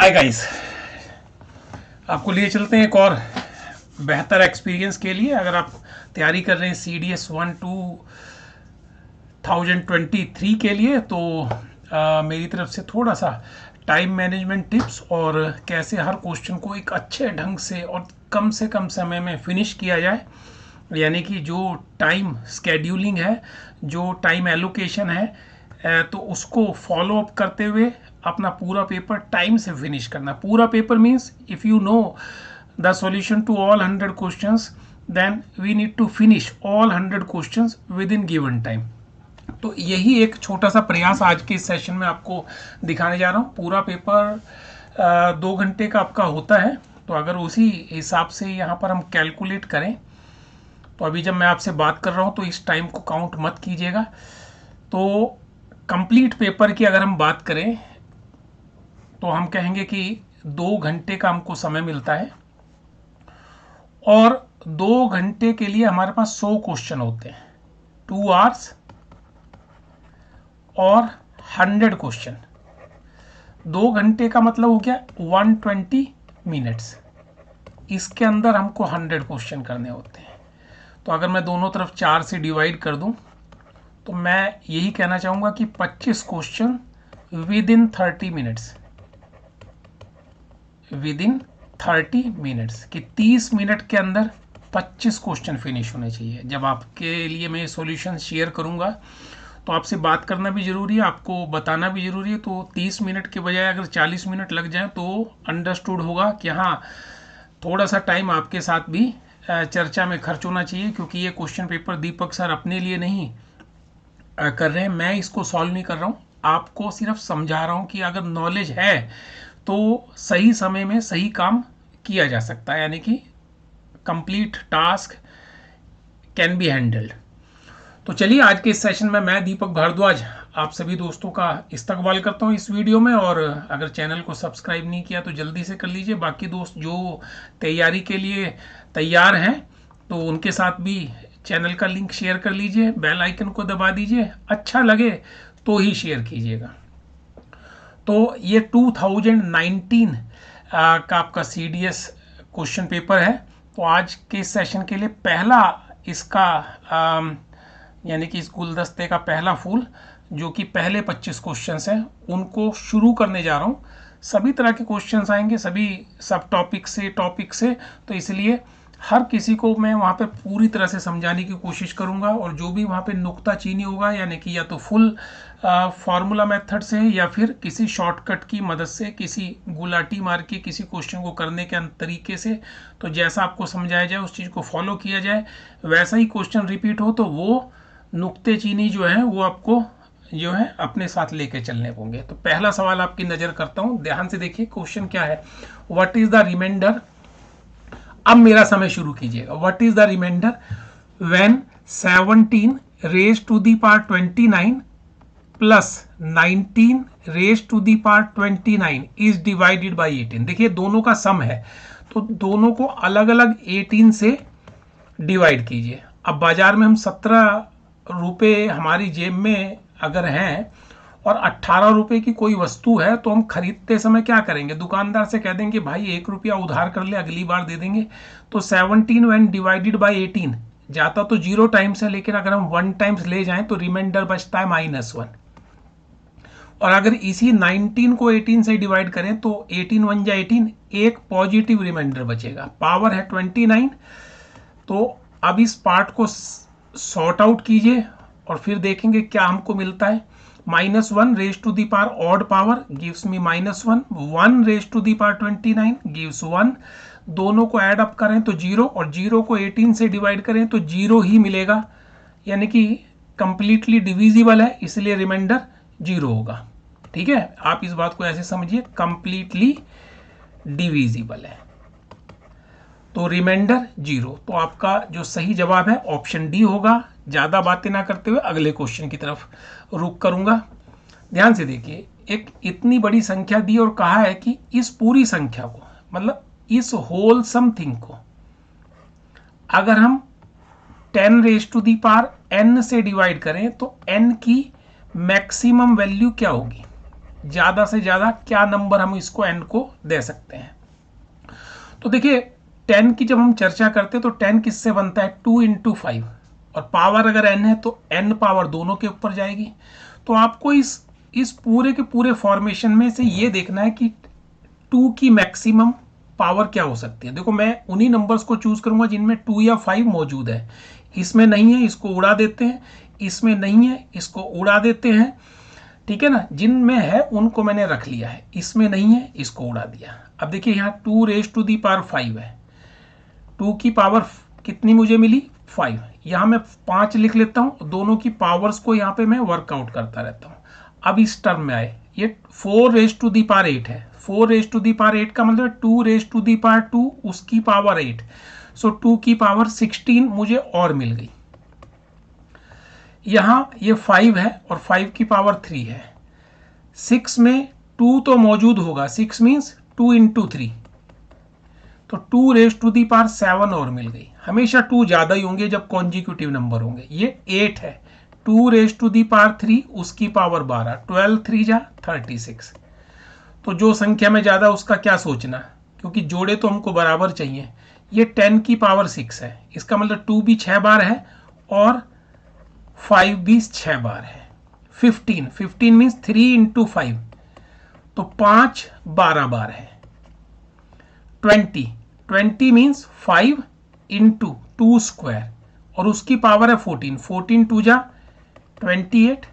Hi guys, आपको लिए चलते हैं एक और बेहतर एक्सपीरियंस के लिए। अगर आप तैयारी कर रहे हैं CDS 1 2023 के लिए तो मेरी तरफ से थोड़ा सा टाइम मैनेजमेंट टिप्स और कैसे हर क्वेश्चन को एक अच्छे ढंग से कम समय में फिनिश किया जाए, यानी कि जो टाइम स्केड्यूलिंग है, जो टाइम एलोकेशन है, तो उसको फॉलो अप करते हुए अपना पूरा पेपर टाइम से फिनिश करना। पूरा paper means if you know the solution to all 100 questions then we need to finish all 100 questions within given time. तो यही एक छोटा सा प्रयास आज के इस सेशन में आपको दिखाने जा रहा हूँ। पूरा पेपर 2 घंटे का आपका होता है, तो अगर उसी हिसाब से यहाँ पर हम कैलकुलेट करें तो अभी जब मैं आपसे बात कर रहा हूँ तो इस टाइम को काउंट मत कीजिएगा। तो कंप्लीट पेपर की अगर हम बात करें तो हम कहेंगे कि 2 घंटे का हमको समय मिलता है और 2 घंटे के लिए हमारे पास 100 क्वेश्चन होते हैं, 2 आवर्स और 100 क्वेश्चन। 2 घंटे का मतलब हो गया 120 मिनट्स। इसके अंदर हमको 100 क्वेश्चन करने होते हैं। तो अगर मैं दोनों तरफ 4 से डिवाइड कर दूं तो मैं यही कहना चाहूँगा कि 25 question with in 30 minutes, with in 30 minutes कि 30 मिनट के अंदर 25 क्वेश्चन फिनिश होने चाहिए। जब आपके लिए मैं सॉल्यूशन शेयर करूँगा तो आपसे बात करना भी ज़रूरी है, आपको बताना भी ज़रूरी है। तो 30 मिनट के बजाय अगर 40 मिनट लग जाए तो अंडरस्टूड होगा कि हाँ, थोड़ा सा टाइम आपके साथ भी चर्चा में खर्च होना चाहिए, क्योंकि ये क्वेश्चन पेपर दीपक सर अपने लिए नहीं कर रहे हैं। मैं इसको सॉल्व नहीं कर रहा हूँ, आपको सिर्फ समझा रहा हूँ कि अगर नॉलेज है तो सही समय में सही काम किया जा सकता है, यानी कि complete task can be handled. तो चलिए, आज के इस सेशन में मैं दीपक भारद्वाज आप सभी दोस्तों का इस्तकबाल करता हूं इस वीडियो में। और अगर चैनल को सब्सक्राइब नहीं किया तो जल्दी से कर लीजिए। बाकी दोस्त जो तैयारी के लिए तैयार हैं तो उनके साथ भी चैनल का लिंक शेयर कर लीजिए, बेल आइकन को दबा दीजिए, अच्छा लगे तो ही शेयर कीजिएगा। तो ये 2019 का आपका CDS क्वेश्चन पेपर है। तो आज के सेशन के लिए पहला इसका यानी कि इस गुलदस्ते का पहला फूल, जो कि पहले 25 क्वेश्चंस हैं, उनको शुरू करने जा रहा हूँ। सभी तरह के क्वेश्चंस आएंगे, सभी सब टॉपिक से, तो इसलिए हर किसी को मैं वहाँ पे पूरी तरह से समझाने की कोशिश करूँगा। और जो भी वहाँ पे नुक्ताचीनी होगा, यानी कि या तो फुल फार्मूला मेथड से या फिर किसी शॉर्टकट की मदद से, किसी गुलाटी मार के किसी क्वेश्चन को करने के तरीके से, तो जैसा आपको समझाया जाए उस चीज़ को फॉलो किया जाए, वैसा ही क्वेश्चन रिपीट हो तो वो नुक्तेचीनी जो है वो आपको जो है अपने साथ लेके चलने होंगे। तो पहला सवाल आपकी नज़र करता हूँ, ध्यान से देखिए क्वेश्चन क्या है। व्हाट इज द रिमाइंडर, अब मेरा समय शुरू कीजिएगा। What is the remainder when 17 raise to the power 29 plus 19 raise to the power 29 is divided by 18। देखिए दोनों का सम है, तो दोनों को अलग अलग 18 से डिवाइड कीजिए। अब बाजार में हम 17 रुपये हमारी जेब में अगर हैं और 18 रुपये की कोई वस्तु है, तो हम खरीदते समय क्या करेंगे, दुकानदार से कह देंगे भाई 1 रुपया उधार कर ले, अगली बार दे देंगे। तो 17 व्हेन डिवाइडेड बाई 18 जाता तो 0 टाइम्स है, लेकिन अगर हम 1 टाइम्स ले जाएं तो रिमाइंडर बचता है -1। और अगर इसी 19 को 18 से डिवाइड करें तो 18 1 जा 18, एक पॉजिटिव रिमाइंडर बचेगा। पावर है 29। तो अब इस पार्ट को सॉर्ट आउट कीजिए और फिर देखेंगे क्या हमको मिलता है। -1 raise to the power odd power gives me -1, 1 raise to the power 29 gives 1। दोनों को ऐड अप करें तो 0, और 0 को 18 से डिवाइड करें तो 0 ही मिलेगा, यानी कि कंप्लीटली डिविजिबल है, इसलिए रिमाइंडर 0 होगा। ठीक है, आप इस बात को ऐसे समझिए, कंप्लीटली डिविजिबल है तो रिमाइंडर 0। तो आपका जो सही जवाब है ऑप्शन डी होगा। ज़्यादा बातें ना करते हुए अगले क्वेश्चन की तरफ रुख करूंगा। ध्यान से देखिए, एक इतनी बड़ी संख्या दी और कहा है कि इस पूरी संख्या को, मतलब इस होल सम थिंग को, अगर हम 10 raise to the power n से डिवाइड करें तो n की मैक्सिमम वैल्यू क्या होगी। ज़्यादा से ज़्यादा क्या नंबर हम इसको n को दे सकते हैं। तो देखिए 10 की जब हम चर्चा करते हैं तो 10 किससे बनता है 2 × 5 और पावर अगर n है तो n पावर दोनों के ऊपर जाएगी। तो आपको इस पूरे के पूरे फॉर्मेशन में से ये देखना है कि 2 की मैक्सिमम पावर क्या हो सकती है। देखो मैं उन्हीं नंबर्स को चूज करूंगा जिनमें 2 या 5 मौजूद है। इसमें नहीं है इसको उड़ा देते हैं, इसमें नहीं है इसको उड़ा देते हैं, ठीक है ना। जिनमें है उनको मैंने रख लिया है, इसमें नहीं है इसको उड़ा दिया। अब देखिए यहाँ 2⁵5 है, 2 की पावर कितनी मुझे मिली 5। यहाँ मैं 5 लिख लेता हूँ, दोनों की पावर्स को यहाँ पे मैं वर्कआउट करता रहता हूँ। अब इस टर्म में आए, ये 4⁸ है। 4⁸ का मतलब 2⁵2 उसकी पावर 8, सो 2 की पावर 16 मुझे और मिल गई। यहाँ ये 5 है और 5 की पावर 3 है। 6 में 2 तो मौजूद होगा, 6 मीन्स 2 × 3, तो 2⁻7 और मिल गई। हमेशा 2 ज्यादा ही होंगे जब कॉन्जिक्यूटिव नंबर होंगे। ये 8 है, 2⁻3 उसकी पावर 12, 12 3 जा 36। तो जो संख्या में ज्यादा उसका क्या सोचना, क्योंकि जोड़े तो हमको बराबर चाहिए। ये 10 की पावर 6 है, इसका मतलब 2 भी 6 बार है और 5 भी 6 बार है। 15 मीन्स 3 × 5, तो 5 12 बार है। 20 मीन्स 5 × 2 स्क्वायर और उसकी पावर है 14 2 जा 28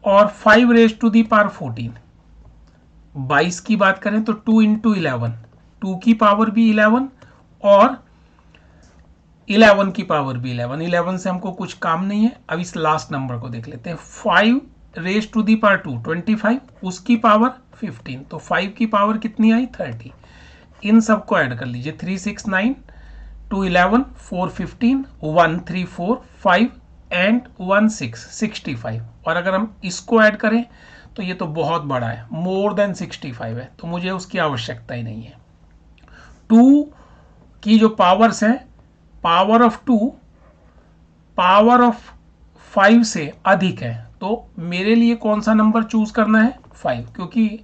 और 5⁻14। 22 की बात करें तो 2 × 11, 2 की पावर भी 11 और 11 की पावर भी 11। 11 से हमको कुछ काम नहीं है। अब इस लास्ट नंबर को देख लेते हैं, 5⁻2 25, उसकी पावर 15, तो 5 की पावर कितनी आई 30। इन सबको ऐड कर लीजिए, 3 6 9 2 11 4 15 1 3 4 5 एंड 1 6 65। और अगर हम इसको ऐड करें तो ये तो बहुत बड़ा है, मोर देन 65 है, तो मुझे उसकी आवश्यकता ही नहीं है। 2 की जो पावर्स हैं, पावर ऑफ 2 पावर ऑफ 5 से अधिक है, तो मेरे लिए कौन सा नंबर चूज करना है 5, क्योंकि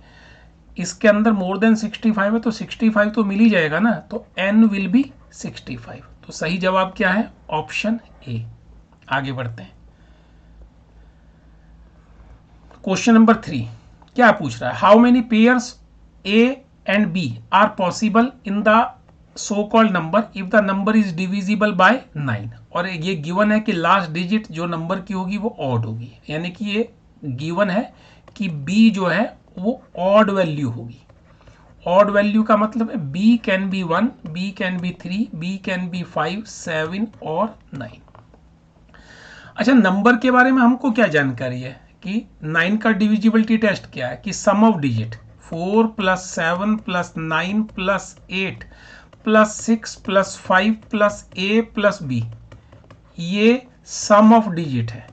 इसके अंदर मोर देन 65 है, तो 65 तो मिल ही जाएगा ना, तो n विल बी 65। तो सही जवाब क्या है ऑप्शन ए। आगे बढ़ते हैं। क्वेश्चन नंबर 3 क्या पूछ रहा है, how many pairs A and B are possible in the so called number if the number is divisible by 9। और ये गिवन है कि लास्ट डिजिट जो नंबर की होगी वो ऑड होगी, यानी कि ये गिवन है कि b जो है वो ऑड वैल्यू होगी। ऑड वैल्यू का मतलब है b can be 1, b can be 3, b can be 5 7 और 9। अच्छा, नंबर के बारे में हमको क्या जानकारी है कि 9 का डिविजिबिलिटी टेस्ट क्या है कि सम ऑफ डिजिट 4 + 7 + 9 + 8 + 6 + 5 + a + b, ये सम ऑफ डिजिट है,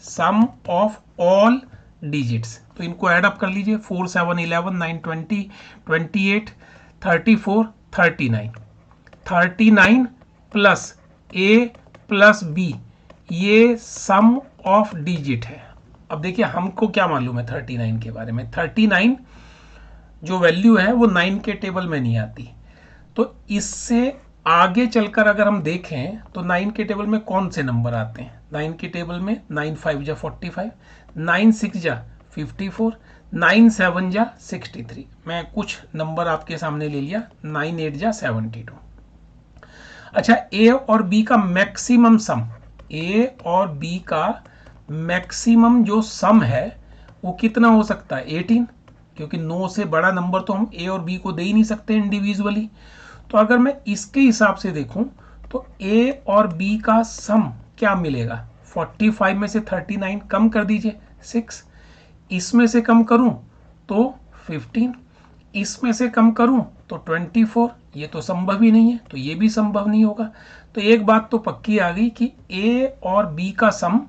सम ऑफ ऑल डिजिट्स। तो इनको ऐड अप कर लीजिए, 4 7 11 9 20 28 34 39, 39 प्लस a प्लस b, ये सम ऑफ डिजिट है। अब देखिए हमको क्या मालूम है 39 के बारे में। 39 जो वैल्यू है वो 9 के टेबल में नहीं आती, तो इससे आगे चलकर अगर हम देखें तो 9 के टेबल में कौन से नंबर आते हैं। 9 के टेबल में 9 5 जा 45, 9 6 जा 54, 9 7 जा 63। मैं कुछ नंबर आपके सामने ले लिया, 9 8 जा 72। अच्छा, ए और बी का मैक्सिमम सम, ए और बी का मैक्सिमम जो सम है वो कितना हो सकता है 18, क्योंकि 9 से बड़ा नंबर तो हम ए और बी को दे ही नहीं सकते इंडिविजुअली। तो अगर मैं इसके हिसाब से देखूं तो ए और बी का सम क्या मिलेगा, 45 में से 39 कम कर दीजिए 6, इसमें से कम करूं तो 15, इसमें से कम करूं तो 24। ये तो संभव ही नहीं है, तो ये भी संभव नहीं होगा। तो एक बात तो पक्की आ गई कि ए और बी का सम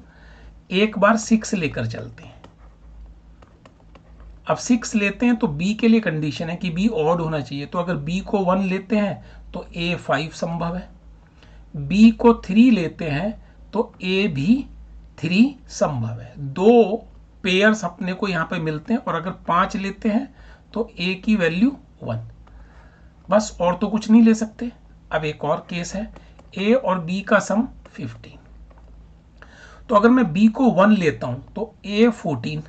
एक बार 6 लेकर चलते हैं। अब 6 लेते हैं तो b के लिए कंडीशन है कि b ऑड होना चाहिए, तो अगर b को 1 लेते हैं तो a 5 संभव है, b को 3 लेते हैं तो a भी 3 संभव है। 2 पेयर्स अपने को यहाँ पे मिलते हैं, और अगर 5 लेते हैं तो a की वैल्यू 1, बस और तो कुछ नहीं ले सकते। अब एक और केस है, a और b का सम 15, तो अगर मैं b को 1 लेता हूं तो a 14,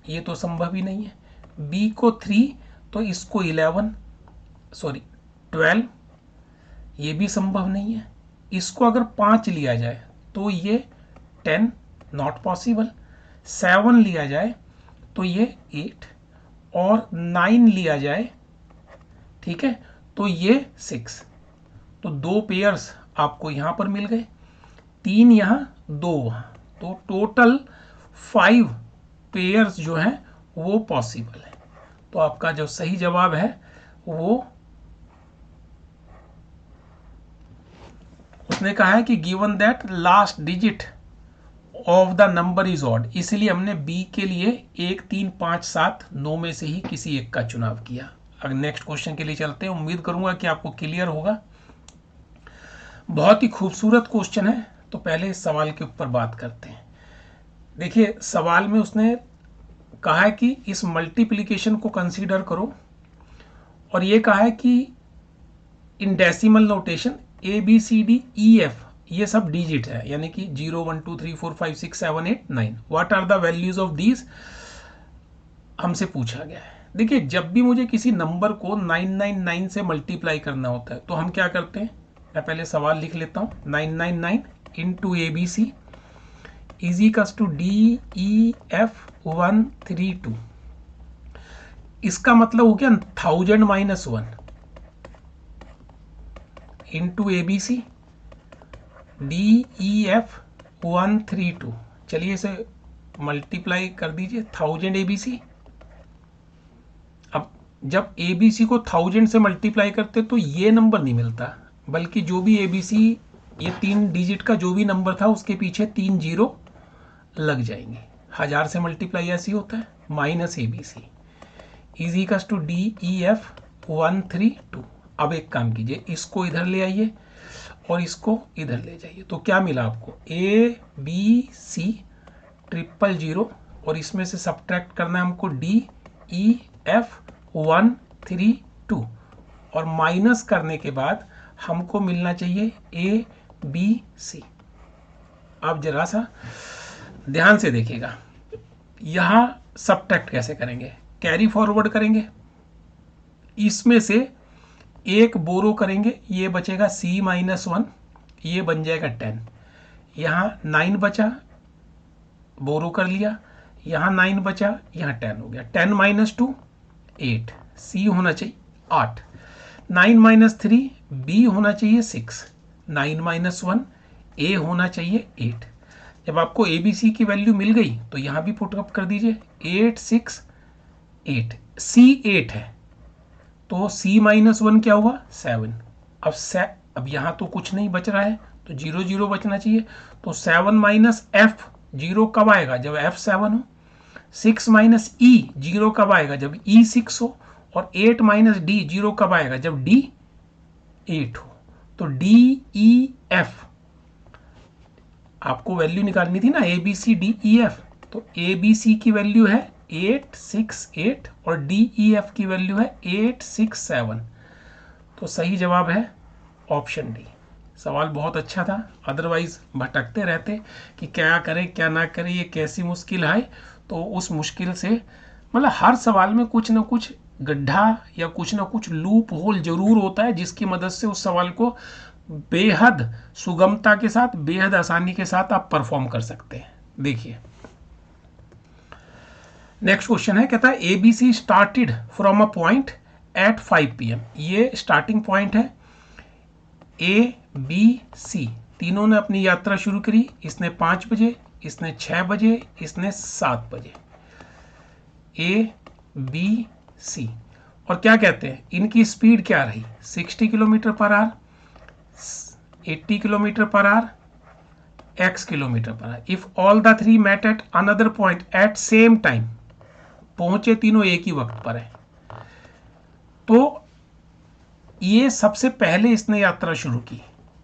ये तो संभव ही नहीं है। b को 3 तो इसको 12, ये भी संभव नहीं है। इसको अगर 5 लिया जाए तो ये 10, नॉट पॉसिबल। 7 लिया जाए तो ये 8, और 9 लिया जाए, ठीक है, तो ये 6। तो 2 पेयर्स आपको यहां पर मिल गए, 3 यहां 2 वहां, तो टोटल 5 पेयर्स जो हैं वो पॉसिबल है। तो आपका जो सही जवाब है वो, उसने कहा है कि given that last digit of the number is odd, इसलिए हमने बी के लिए 1, 3, 5, 7, 9 में से ही किसी एक का चुनाव किया। अब नेक्स्ट क्वेश्चन के लिए चलते हैं, उम्मीद करूंगा कि आपको क्लियर होगा। बहुत ही खूबसूरत क्वेश्चन है। तो पहले इस सवाल के ऊपर बात करते हैं। देखिए, सवाल में उसने कहा है कि इस मल्टीप्लिकेशन को कंसीडर करो, और ये कहा है कि in decimal notation A B C D E F ये सब डिजिट है, यानी कि 0, 1, 2, 3, 4, 5, 6, 7, 8, 9, what are the values of these हमसे पूछा गया है। देखिए, जब भी मुझे किसी नंबर को 999 से मल्टीप्लाई करना होता है तो हम क्या करते हैं, मैं पहले सवाल लिख लेता हूँ। 999 into A B C is equals to D E F 132, इसका मतलब हो गया 1000 minus 1 into A B C D E F 132। चलिए इसे मल्टीप्लाई कर दीजिए, 1000 ए बी सी। अब जब ए बी सी को 1000 से मल्टीप्लाई करते तो ये नंबर नहीं मिलता, बल्कि जो भी ए बी सी, ये 3 डिजिट का जो भी नंबर था उसके पीछे 3 जीरो लग जाएंगे। 1000 से मल्टीप्लाई ऐसे ही होता है, minus A B C is equals to D E F 132। अब एक काम कीजिए, इसको इधर ले आइए और इसको इधर ले जाइए, तो क्या मिला आपको, ए बी सी 000, और इसमें से सब्ट्रैक्ट करना है हमको डी ई एफ 132, और माइनस करने के बाद हमको मिलना चाहिए ए बी सी। आप जरा सा ध्यान से देखिएगा, यहां सब्ट्रैक्ट कैसे करेंगे, कैरी फॉरवर्ड करेंगे, इसमें से एक बोरो करेंगे, ये बचेगा c माइनस 1, ये बन जाएगा 10, यहाँ 9 बचा, बोरो कर लिया, यहाँ 9 बचा, यहाँ 10 हो गया, 10 माइनस 2 8, c होना चाहिए 8, 9 माइनस 3 b होना चाहिए 6, 9 माइनस 1 a होना चाहिए 8। जब आपको ए बी सी की वैल्यू मिल गई तो यहाँ भी पुटअप कर दीजिए, 8, 6, 8, c 8 है, तो c माइनस 1 क्या हुआ, 7। अब यहाँ तो कुछ नहीं बच रहा है, तो 0 0 बचना चाहिए, तो 7 माइनस एफ 0 कब आएगा, जब f 7 हो। 6 माइनस e 0 कब आएगा, जब e 6 हो। और 8 माइनस d 0 कब आएगा, जब d 8 हो। तो डी ई एफ आपको वैल्यू निकालनी थी ना, A B C D E F, तो ए बी सी की वैल्यू है 8, 6, 8, और डी ई एफ की वैल्यू है 8, 6, 7। तो सही जवाब है ऑप्शन डी। सवाल बहुत अच्छा था, अदरवाइज भटकते रहते कि क्या करें क्या ना करें, ये कैसी मुश्किल है। तो उस मुश्किल से, मतलब हर सवाल में कुछ ना कुछ गड्ढा या कुछ ना कुछ लूप होल जरूर होता है, जिसकी मदद से उस सवाल को बेहद सुगमता के साथ, बेहद आसानी के साथ आप परफॉर्म कर सकते हैं। देखिए नेक्स्ट क्वेश्चन है, कहता है A B C started from a point at 5 PM। ये स्टार्टिंग पॉइंट है, ए बी सी तीनों ने अपनी यात्रा शुरू करी, इसने 5 बजे, इसने 6 बजे, इसने 7 बजे। ए बी सी, और क्या कहते हैं, इनकी स्पीड क्या रही, 60 kilometre per hour, 80 kilometre per hour, x kilometre per hour. If all the 3 met at another point at same time, पहुंचे तीनों एक ही वक्त पर है, तो ये सबसे पहले इसने यात्रा शुरू की।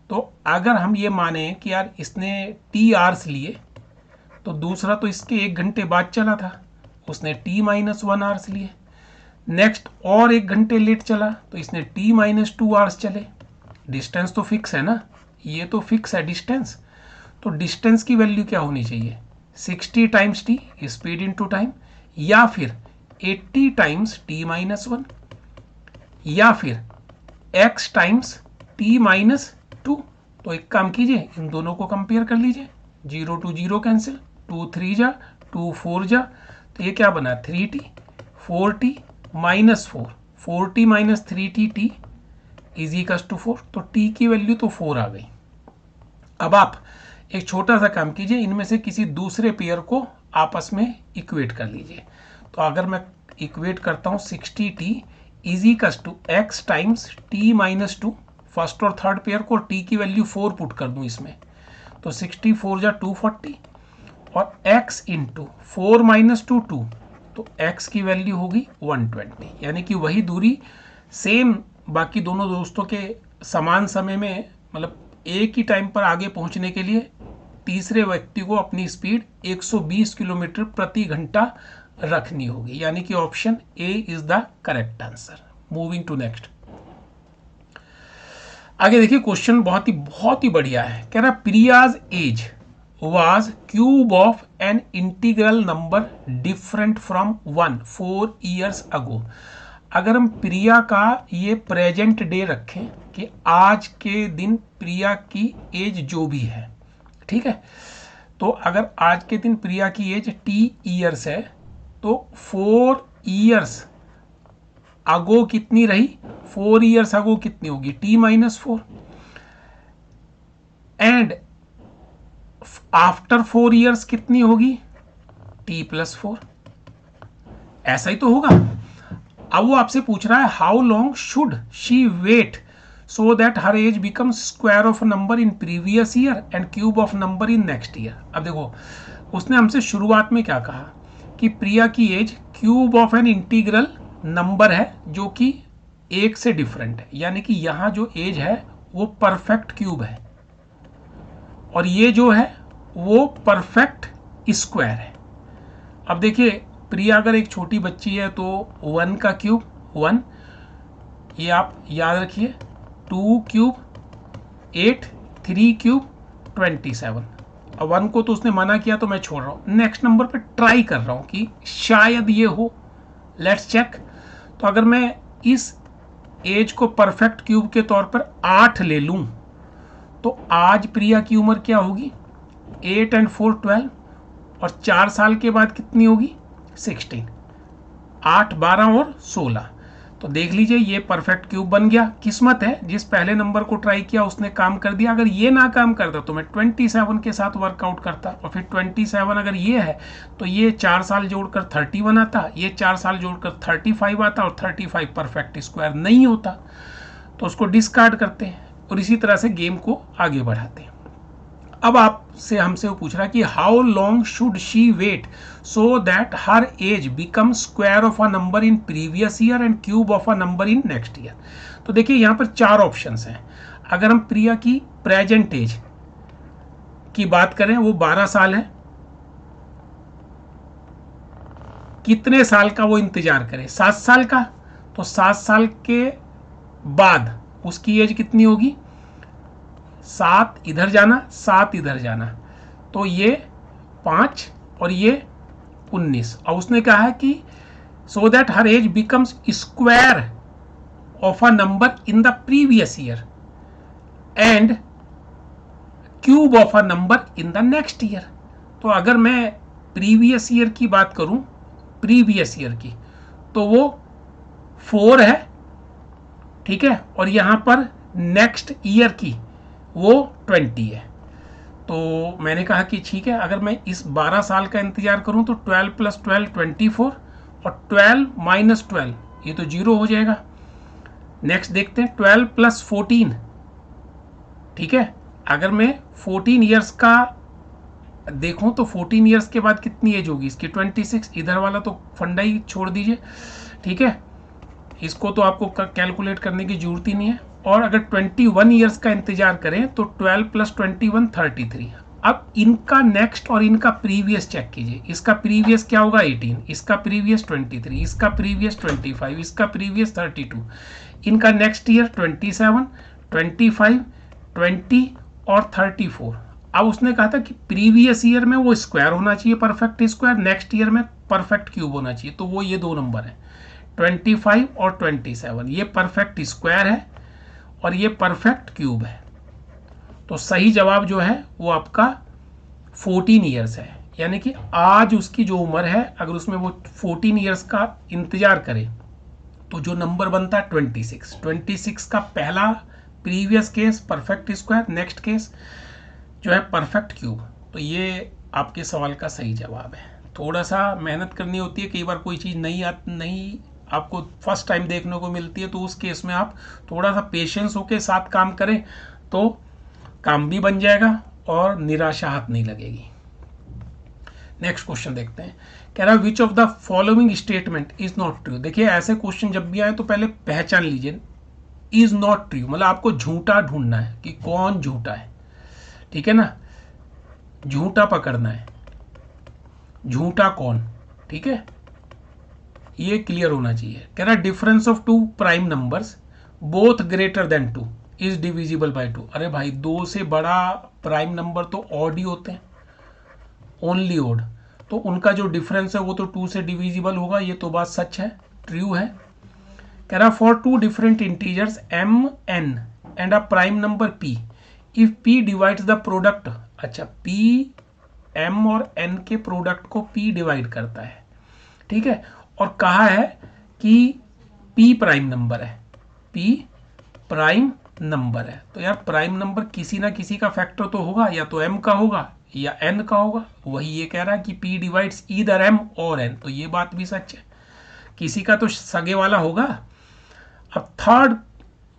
तो अगर हम ये माने कि यार इसने t आवर्स लिए, तो दूसरा तो इसके 1 घंटे बाद चला था, उसने t-1 आवर्स लिए। नेक्स्ट और 1 घंटे लेट चला तो इसने t-2 आवर्स चले। डिस्टेंस तो फिक्स है ना, ये तो फिक्स है डिस्टेंस, तो डिस्टेंस की वैल्यू क्या होनी चाहिए, 60 times T, speed into time, या फिर 80 टाइम्स t-1, या फिर x टाइम्स t-2। तो एक काम कीजिए, इन दोनों को कंपेयर कर लीजिए, 0 to 0 कैंसिल, 2 3 जा, 2 4 जा, तो ये क्या बना 3t, 4t minus 4, 4t minus 3t t is equals to 4। तो t की वैल्यू तो 4 आ गई। अब आप एक छोटा सा काम कीजिए, इनमें से किसी दूसरे पेयर को आपस में इक्वेट कर लीजिए। तो अगर मैं इक्वेट करता हूँ 60t is equals to x times t-2, first और थर्ड पेयर को t की वैल्यू 4 पुट कर दूं इसमें, तो 64 जा 240, और x इंटू 4 माइनस 2 2, तो x की वैल्यू होगी 120। यानी कि वही दूरी सेम बाकी दोनों दोस्तों के समान समय में, मतलब एक ही टाइम पर आगे पहुंचने के लिए तीसरे व्यक्ति को अपनी स्पीड 120 किलोमीटर प्रति घंटा रखनी होगी। यानी कि option A is the correct answer. Moving to next. आगे देखिए, क्वेश्चन बहुत ही बढ़िया है। कह रहा Priya's age was cube of an integral number different from 1 4 years ago। अगर हम प्रिया का ये प्रेजेंट डे रखें कि आज के दिन प्रिया की एज जो भी है, ठीक है, तो अगर आज के दिन प्रिया की एज t ईयर्स है तो 4 ईयर्स अगो कितनी रही, 4 ईयर्स अगो कितनी होगी t-4, एंड आफ्टर 4 ईयर्स कितनी होगी t+4। ऐसा ही तो होगा। अब वो आपसे पूछ रहा है how long should she wait so that her age becomes square of number in previous year and cube of number in next year. अब देखो, उसने हमसे शुरुआत में क्या कहा कि प्रिया की age cube of an integral number है जो कि 1 से डिफरेंट है, यानी कि यहां जो एज है वो परफेक्ट क्यूब है और ये जो है वो परफेक्ट स्क्वायर है। अब देखिए, प्रिया अगर एक छोटी बच्ची है तो 1 का क्यूब 1, ये आप याद रखिए, 2 क्यूब 8, 3 क्यूब 27। अब 1 को तो उसने मना किया तो मैं छोड़ रहा हूँ, नेक्स्ट नंबर पे ट्राई कर रहा हूँ कि शायद ये हो। Let's check. तो अगर मैं इस एज को परफेक्ट क्यूब के तौर पर 8 ले लूँ तो आज प्रिया की उम्र क्या होगी, 8 and 4 12, और 4 साल के बाद कितनी होगी 16, 8 12 और 16। तो देख लीजिए ये परफेक्ट क्यूब बन गया। किस्मत है, जिस पहले नंबर को ट्राई किया उसने काम कर दिया। अगर ये ना काम करता तो मैं 27 के साथ वर्कआउट करता, और फिर 27 अगर ये है तो ये 4 साल जोड़कर 31 आता, ये 4 साल जोड़कर 35 आता, और 35 परफेक्ट स्क्वायर नहीं होता, तो उसको डिस्कार्ड करते हैं और इसी तरह से गेम को आगे बढ़ाते हैं। अब आपसे हमसे वो पूछ रहा है कि how long should she wait so that her age become square of a number in previous year and cube of a number in next year. तो देखिए यहाँ पर 4 ऑप्शंस हैं। अगर हम प्रिया की प्रेजेंट एज की बात करें, वो 12 साल है, कितने साल का वो इंतजार करे, 7 साल का, तो 7 साल के बाद उसकी एज कितनी होगी, 7 इधर जाना 7 इधर जाना, तो ये 5 और ये 19। और उसने कहा है कि so that her age becomes square of a number in the previous year and cube of a number in the next year. तो अगर मैं प्रीवियस ईयर की बात करूं, प्रीवियस ईयर की, तो वो 4 है, ठीक है, और यहां पर नेक्स्ट ईयर की वो 20 है। तो मैंने कहा कि ठीक है, अगर मैं इस 12 साल का इंतजार करूं तो 12 + 12 24, और 12 - 12 ये तो 0 हो जाएगा। नेक्स्ट देखते हैं 12 + 14, ठीक है, अगर मैं 14 ईयर्स का देखूं तो 14 ईयर्स के बाद कितनी एज होगी इसकी, 26। इधर वाला तो फंडा ही छोड़ दीजिए, ठीक है, इसको तो आपको कैलकुलेट करने की जरूरत ही नहीं है। और अगर 21 ईयर्स का इंतजार करें तो 12 + 21 33, अब इनका नेक्स्ट और इनका प्रीवियस चेक कीजिए। इसका प्रीवियस क्या होगा 18, इसका प्रीवियस 23, इसका प्रीवियस 25, इसका प्रीवियस 32, इनका नेक्स्ट ईयर 27, 25, 20 और 34। अब उसने कहा था कि प्रीवियस ईयर में वो स्क्वायर होना चाहिए, परफेक्ट स्क्वायर, नेक्स्ट ईयर में परफेक्ट क्यूब होना चाहिए। तो वो ये दो नंबर है 25 और 27, ये परफेक्ट स्क्वायर है और ये परफेक्ट क्यूब है। तो सही जवाब जो है वो आपका 14 ईयर्स है। यानी कि आज उसकी जो उम्र है, अगर उसमें वो 14 ईयर्स का इंतजार करे तो जो नंबर बनता है 26। 26 का पहला previous case perfect square, next case जो है परफेक्ट क्यूब। तो ये आपके सवाल का सही जवाब है। थोड़ा सा मेहनत करनी होती है, कई बार कोई चीज़ नहीं आपको फर्स्ट टाइम देखने को मिलती है, तो उस केस में आप थोड़ा सा पेशेंस होके साथ काम करें तो काम भी बन जाएगा और निराशा हाथ नहीं लगेगी। नेक्स्ट क्वेश्चन देखते हैं। कह रहा है which of the following statement is not true. देखिए ऐसे क्वेश्चन जब भी आए तो पहले पहचान लीजिए इज नॉट ट्रू, मतलब आपको झूठा ढूंढना है कि कौन झूठा है, ठीक है ना, झूठा पकड़ना है, झूठा कौन, ठीक है, ये क्लियर होना चाहिए। कह रहा difference of two prime numbers both greater than 2 is divisible by 2। अरे भाई 2 से बड़ा प्राइम नंबर तो ऑड ही होते हैं, ओनली ऑड, तो उनका जो डिफरेंस है वो तो 2 से डिविजिबल होगा। ये तो बात सच है, ट्रू है। कह रहा for two different integers m n and a prime number p if p divides the product. अच्छा p m और n के प्रोडक्ट को p डिवाइड करता है, ठीक है, और कहा है कि p प्राइम नंबर है, p प्राइम नंबर है। तो यार प्राइम नंबर किसी ना किसी का फैक्टर तो होगा, या तो m का होगा या n का होगा। वही ये कह रहा है कि p डिवाइड्स ईदर m और n, तो ये बात भी सच है, किसी का तो सगे वाला होगा। अब थर्ड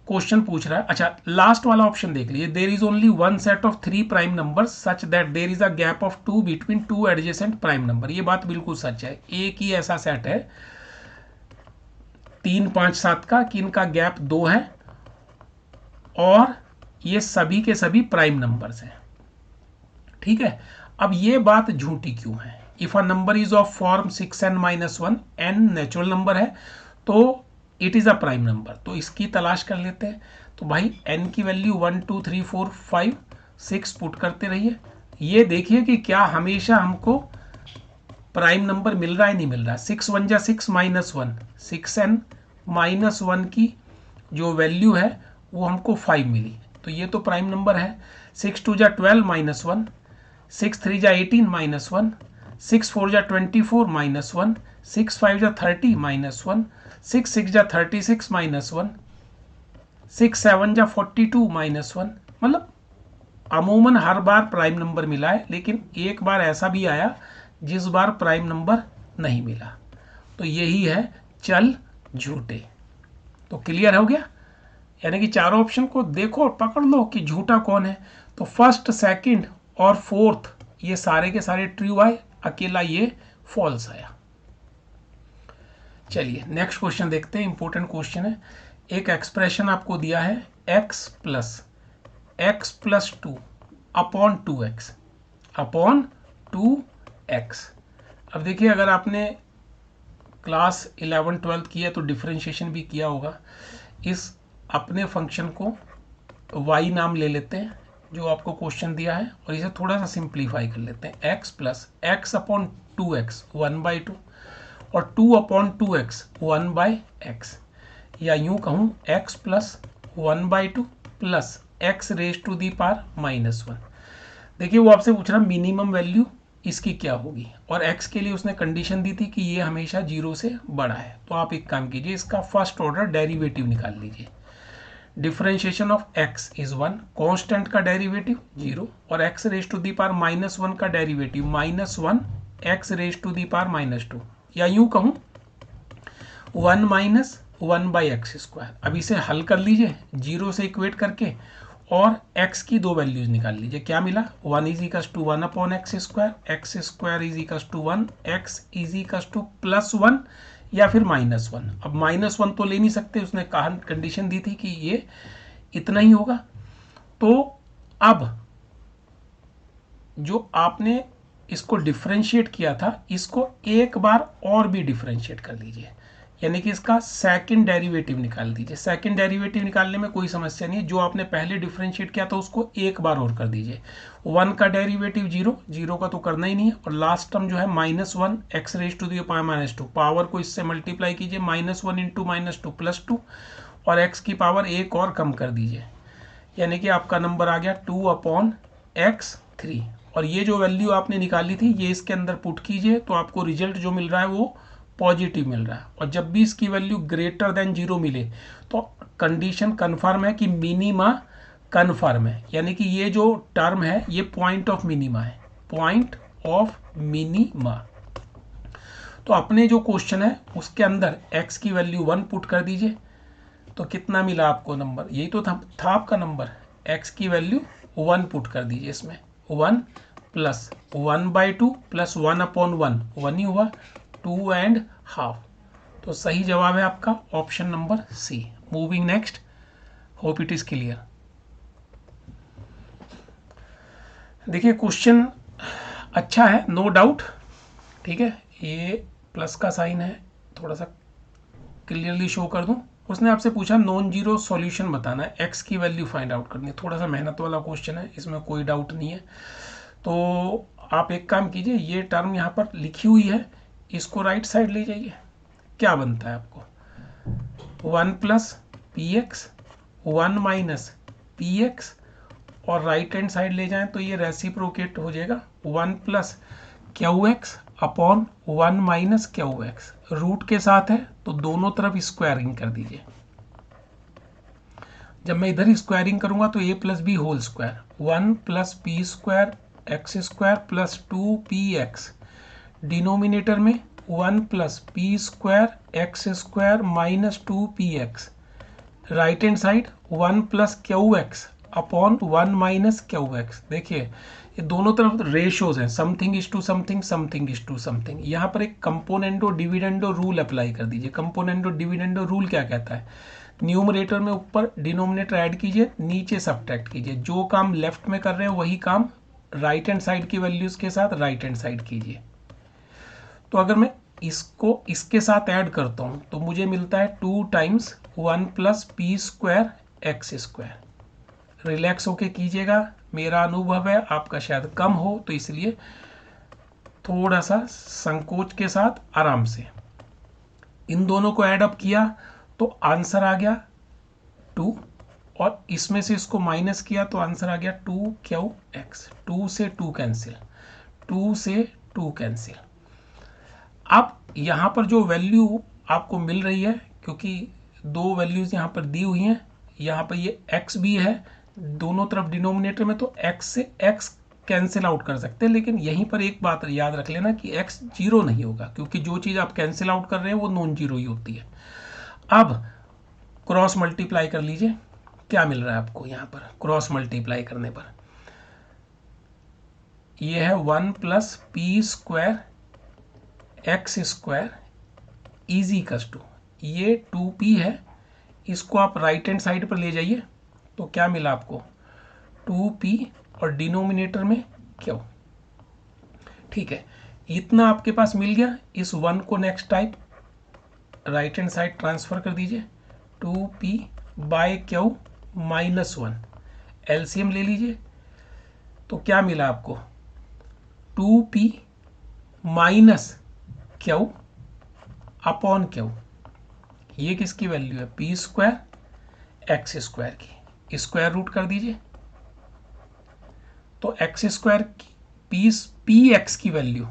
क्वेश्चन पूछ रहा है, अच्छा लास्ट वाला ऑप्शन देख लीजिए, there is only one set of 3 prime number such that there is a gap of 2 between 2 adjacent prime number. ये बात बिल्कुल सच है, एक ही ऐसा सेट है 3, 5, 7 का कि इनका गैप 2 है और ये सभी के सभी प्राइम नंबर्स हैं, ठीक है। अब ये बात झूठी क्यों है? If a number is of form 6n-1, n natural number है तो it is a prime number. तो इसकी तलाश कर लेते हैं। तो भाई n की वैल्यू 1 2 3 4 5 6 पुट करते रहिए। ये देखिए कि क्या हमेशा हमको प्राइम नंबर मिल रहा है, नहीं मिल रहा है। 6 1 जा 6 -1, 6n-1 की जो वैल्यू है वो हमको 5 मिली, तो ये तो प्राइम नंबर है। 6 2 जा 12 -1, 6 3 जा 18 -1, 6 4 जा 24 -1, 6 5 जा 30 -1, 6 6 जा 36 -1, 6 7 जा 42 -1। मतलब अमूमन हर बार प्राइम नंबर मिला है, लेकिन एक बार ऐसा भी आया जिस बार प्राइम नंबर नहीं मिला। तो यही है चल झूठे। तो क्लियर हो गया, यानी कि चारों ऑप्शन को देखो और पकड़ लो कि झूठा कौन है। तो फर्स्ट, सेकंड और फोर्थ ये सारे के सारे ट्रू आए, अकेला ये फॉल्स आया। चलिए नेक्स्ट क्वेश्चन देखते हैं, इंपॉर्टेंट क्वेश्चन है। एक एक्सप्रेशन आपको दिया है x + 2 अपॉन 2x। अब देखिए अगर आपने क्लास 11 12 किया तो डिफरेंशिएशन भी किया होगा। इस अपने फंक्शन को y नाम ले लेते हैं जो आपको क्वेश्चन दिया है, और इसे थोड़ा सा सिंप्लीफाई कर लेते हैं। x अपॉन 2x 1/2 और 2 अपॉन 2x 1/x, या यूं कहूं x + 1/2 plus x raise to the power -1। देखिए वो आपसे पूछ रहा मिनिमम वैल्यू इसकी क्या होगी, और x के लिए उसने कंडीशन दी थी कि ये हमेशा 0 से बड़ा है। तो आप एक काम कीजिए, इसका फर्स्ट ऑर्डर डेरिवेटिव निकाल लीजिए। Differentiation of x is 1, constant का डेरिवेटिव 0, और x raise to the power -1 का derivative -1 x raise to the power -2, या यूं कहूं 1 - 1/x²। अब इसे हल कर लीजिए 0 से इक्वेट करके, और x की दो वैल्यूज निकाल लीजिए। क्या मिला? 1 = 1 अपॉन x², x² = 1, x +1 या फिर -1। अब -1 तो ले नहीं सकते, उसने कहा कंडीशन दी थी कि ये इतना ही होगा। तो अब जो आपने इसको डिफरेंशिएट किया था इसको एक बार और भी डिफरेंशिएट कर लीजिए, यानी कि इसका सेकंड डेरिवेटिव निकाल दीजिए। सेकंड डेरिवेटिव निकालने में कोई समस्या नहीं है, जो आपने पहले डिफरेंशिएट किया था उसको एक बार और कर दीजिए। 1 का डेरिवेटिव 0, 0 का तो करना ही नहीं है, और लास्ट टर्म जो है -1 x raise to the power -2, power को इससे मल्टीप्लाई कीजिए, -1 इंटू -2 +2, और x की पावर एक और कम कर दीजिए, यानी कि आपका नंबर आ गया 2/x3। और ये जो वैल्यू आपने निकाली थी ये इसके अंदर पुट कीजिए, तो आपको रिजल्ट जो मिल रहा है वो पॉजिटिव मिल रहा है। और जब भी इसकी वैल्यू ग्रेटर देन 0 मिले तो कंडीशन कन्फर्म है कि मिनिमा कन्फर्म है, यानी कि ये जो टर्म है ये पॉइंट ऑफ मिनिमा है, पॉइंट ऑफ मिनिमा। तो अपने जो क्वेश्चन है उसके अंदर x की वैल्यू 1 पुट कर दीजिए, तो कितना मिला आपको नंबर, यही तो था आपका नंबर, x की वैल्यू 1 पुट कर दीजिए इसमें, 1 प्लस 1/2 प्लस 1/1, 1 ही हुआ, 2.5। तो सही जवाब है आपका option number C. Moving next, hope it is clear. देखिए क्वेश्चन अच्छा है, नो डाउट, ठीक है। ये प्लस का साइन है, थोड़ा सा क्लियरली शो कर दूं। उसने आपसे पूछा नॉन जीरो सॉल्यूशन बताना है, एक्स की वैल्यू फाइंड आउट करनी है, थोड़ा सा मेहनत वाला क्वेश्चन है, इसमें कोई डाउट नहीं है। तो आप एक काम कीजिए, ये टर्म यहाँ पर लिखी हुई है इसको राइट साइड ले जाइए, क्या बनता है आपको 1 plus p x 1 minus p x, और राइट हैंड साइड ले जाएं तो ये रेसिप्रोकेट हो जाएगा 1 plus q x upon 1 minus q x, root के साथ है तो दोनों तरफ स्क्वायरिंग कर दीजिए। जब मैं इधर स्क्वायरिंग करूंगा तो a plus b whole square, 1 plus p square x square plus 2px, denominator में 1 plus p square x square minus 2px, right hand side 1 plus q x upon 1 minus q x. देखिए ये दोनों तरफ ratios हैं, something is to something, something is to something. यहाँ पर एक componendo dividendo rule apply कर दीजिए। कंपोनेंडो डिविडेंडो रूल क्या कहता है, न्यूमरेटर में ऊपर डिनोमिनेटर ऐड कीजिए, नीचे सब्ट्रैक्ट कीजिए, जो काम लेफ्ट में कर रहे हैं वही काम राइट हैंड साइड की वैल्यूज के साथ राइट हैंड साइड कीजिए। तो अगर मैं इसको इसके साथ ऐड करता हूं तो मुझे मिलता है 2 times 1 plus p square x square. Relax होके कीजिएगा, मेरा अनुभव है आपका शायद कम हो, तो इसलिए थोड़ा सा संकोच के साथ आराम से इन दोनों को ऐड अप किया तो आंसर आ गया 2, और इसमें से इसको माइनस किया तो आंसर आ गया 2qx। 2 से 2 कैंसिल, 2 से 2 कैंसिल। अब यहाँ पर जो वैल्यू आपको मिल रही है, क्योंकि दो वैल्यूज यहाँ पर दी हुई हैं, यहाँ पर ये x भी है दोनों तरफ डिनोमिनेटर में, तो x से x कैंसिल आउट कर सकते हैं। लेकिन यहीं पर एक बात याद रख लेना कि x जीरो नहीं होगा, क्योंकि जो चीज़ आप कैंसिल आउट कर रहे हैं वो नॉन जीरो ही होती है। अब क्रॉस मल्टीप्लाई कर लीजिए, क्या मिल रहा है आपको यहाँ पर क्रॉस मल्टीप्लाई करने पर, ये है 1 plus p square x square is equals to, ये 2p है, इसको आप राइट हैंड साइड पर ले जाइए तो क्या मिला आपको 2p और डिनोमिनेटर में क्यू। ठीक है, इतना आपके पास मिल गया। इस 1 को next type right hand side transfer कर दीजिए, 2p बाय क्यू -1, एलसीएम ले लीजिए तो क्या मिला आपको 2p minus q upon Q. ये किसकी वैल्यू है, पी स्क्वायर एक्स स्क्वायर की, स्क्वायर रूट कर दीजिए तो एक्स स्क्वायर की पी एक्स की वैल्यू,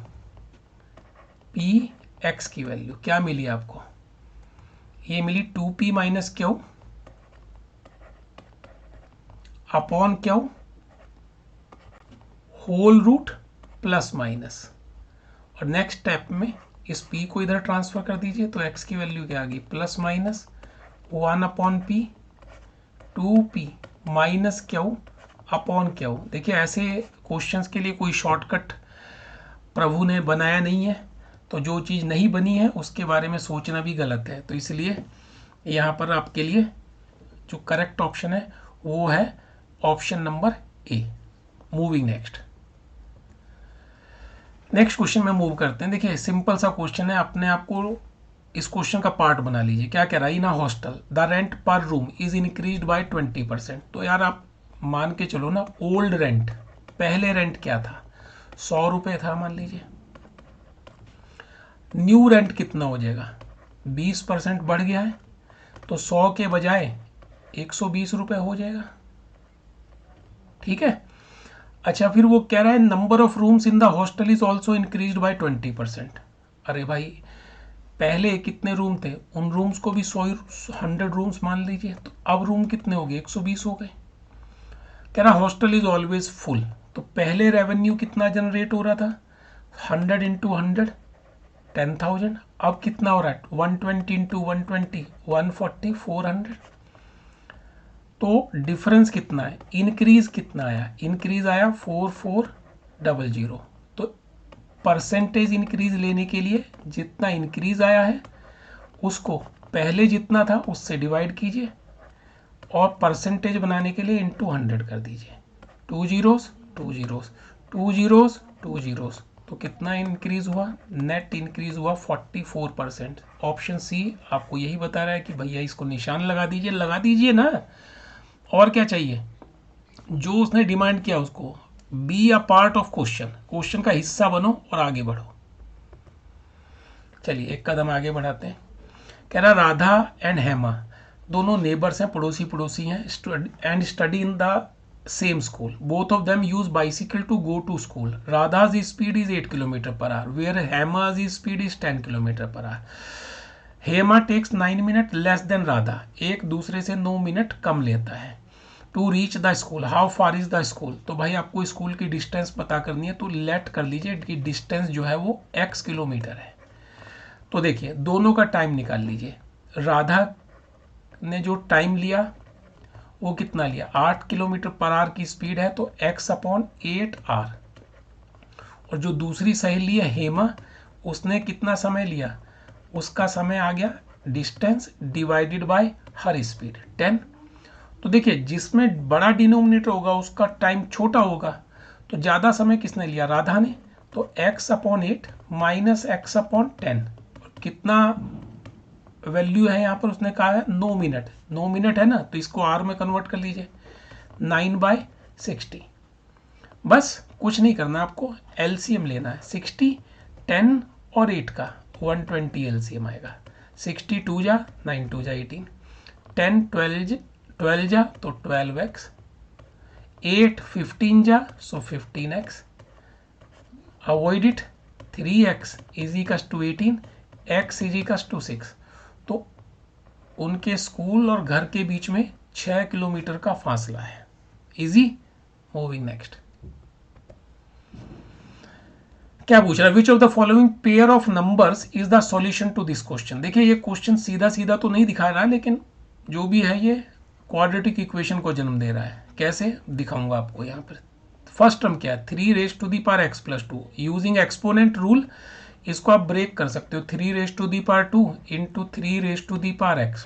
पी एक्स की वैल्यू क्या मिली आपको, ये मिली 2p minus q upon q whole root plus minus, और नेक्स्ट स्टेप में इस p को इधर ट्रांसफर कर दीजिए तो x की वैल्यू क्या आ गई plus minus 1 upon P, 2p minus q upon Q. देखिए ऐसे क्वेश्चंस के लिए कोई शॉर्टकट प्रभु ने बनाया नहीं है, तो जो चीज़ नहीं बनी है उसके बारे में सोचना भी गलत है। तो इसलिए यहाँ पर आपके लिए जो करेक्ट ऑप्शन है वो है option number A. Moving next. Next question में मूव करते हैं। देखिए सिंपल सा क्वेश्चन है, अपने आप को इस क्वेश्चन का पार्ट बना लीजिए। क्या कह रहा है, in a hostel the rent पर रूम इज इंक्रीज्ड बाय 20%। तो यार आप मान के चलो ना, ओल्ड रेंट, पहले रेंट क्या था, 100 रुपये था मान लीजिए। न्यू रेंट कितना हो जाएगा, 20% बढ़ गया है, तो 100 के बजाय 120 रुपये हो जाएगा। ठीक है। अच्छा फिर वो कह रहा है number of rooms in the hostel is also increased by 20%। अरे भाई पहले कितने रूम थे, उन रूम्स को भी 100 रूम्स मान लीजिए, तो अब रूम कितने हो गए, 120 हो गए। कह रहा हॉस्टल इज ऑलवेज फुल। तो पहले रेवेन्यू कितना जनरेट हो रहा था, 100 इंटू 100 10,000। अब कितना हो रहा है, 120 इंटू 120 140 400। तो डिफरेंस कितना है, इंक्रीज कितना आया, इंक्रीज आया 4400। तो परसेंटेज इंक्रीज लेने के लिए जितना इंक्रीज आया है उसको पहले जितना था उससे डिवाइड कीजिए, और परसेंटेज बनाने के लिए इंटू 100 कर दीजिए। 2 जीरोस 2 जीरोस 2 जीरोस 2 जीरोस, तो कितना इंक्रीज हुआ, नेट इंक्रीज हुआ 44%। ऑप्शन सी आपको यही बता रहा है कि भैया इसको निशान लगा दीजिए ना। और क्या चाहिए, जो उसने डिमांड किया उसको, be a part of question, question का हिस्सा बनो और आगे बढ़ो। चलिए एक कदम आगे बढ़ाते हैं। कह रहा राधा एंड हेमा दोनों नेबर्स हैं, पड़ोसी पड़ोसी हैं, and study in the same school. Both of them use bicycle to go to school. Radha's speed is 8 kilometre per hour where Hema's speed is 10 kilometre per hour. Hema takes 9 minute less than Radha, एक दूसरे से 9 मिनट कम लेता है। To reach the school, how far is the school. तो भाई आपको स्कूल की डिस्टेंस पता करनी है, तो लेट कर लीजिए कि डिस्टेंस जो है वो x किलोमीटर है। तो देखिए दोनों का टाइम निकाल लीजिए। राधा ने जो टाइम लिया वो कितना लिया, 8 किलोमीटर पर आवर की स्पीड है, तो x/8r। और जो दूसरी सहेली है हेमा, उसने कितना समय लिया, उसका समय आ गया distance divided by her speed 10। तो देखिए जिसमें बड़ा डिनोमिनेटर होगा उसका टाइम छोटा होगा, तो ज़्यादा समय किसने लिया, राधा ने। तो x/8 माइनस x/10, कितना वैल्यू है यहाँ पर, उसने कहा है 9 मिनट, 9 मिनट है ना, तो इसको r में कन्वर्ट कर लीजिए, 9/60। बस कुछ नहीं करना, आपको एलसीएम लेना है, 60 10 और 8 का 120 एलसीएम आएगा। 62 जा 9 2 जा 18, 10 12 जा तो 12x, 8 15 जा सो 15x, avoid it 3x is equals to 18, x is equals to 6। तो उनके स्कूल और घर के बीच में 6 किलोमीटर का फासला है। इजी। Moving next. क्या पूछ रहा है, which of the following pair of numbers is the solution to this question. देखिए ये क्वेश्चन सीधा सीधा तो नहीं दिखा रहा है, लेकिन जो भी है ये क्वाड्रेटिक इक्वेशन को जन्म दे रहा है। कैसे दिखाऊंगा आपको यहाँ पर। फर्स्ट टर्म क्या है, 3 raise to the power x plus 2 using exponent rule. इसको आप ब्रेक कर सकते हो, 3 raise to the power 2 into 3 raise to the power x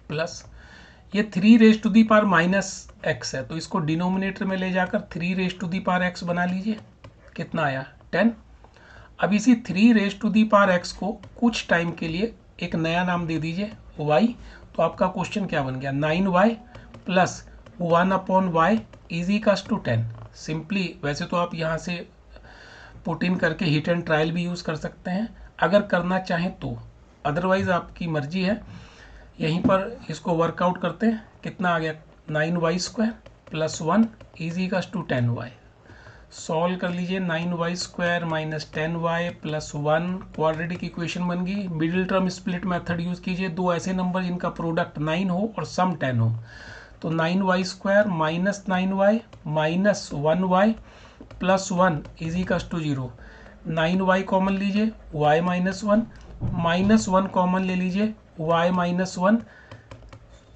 plus ये 3 raise to the power minus x है, तो इसको डिनोमिनेटर में ले जाकर 3 raise to the power x बना लीजिए। कितना आया 10। अब इसी 3 raise to the power x को कुछ टाइम के लिए एक नया नाम दे दीजिए y। तो आपका क्वेश्चन क्या बन गया, 9y plus 1/y is equals to 10। Simply वैसे तो आप यहाँ से पुट इन करके हिट एंड ट्रायल भी यूज़ कर सकते हैं अगर करना चाहें तो, अदरवाइज आपकी मर्जी है। यहीं पर इसको वर्कआउट करते हैं, कितना आ गया 9y² plus 1 is equals to 10y। Solve कर लीजिए, 9y² minus 10y plus 1 quadratic equation बन गई। Middle term split method use कीजिए, दो ऐसे नंबर जिनका प्रोडक्ट 9 हो और सम 10 हो। तो 9y² minus 9y minus 1y plus 1 is equals to 0। 9y common लीजिए, y माइनस 1 माइनस 1 कॉमन ले लीजिए, y माइनस 1।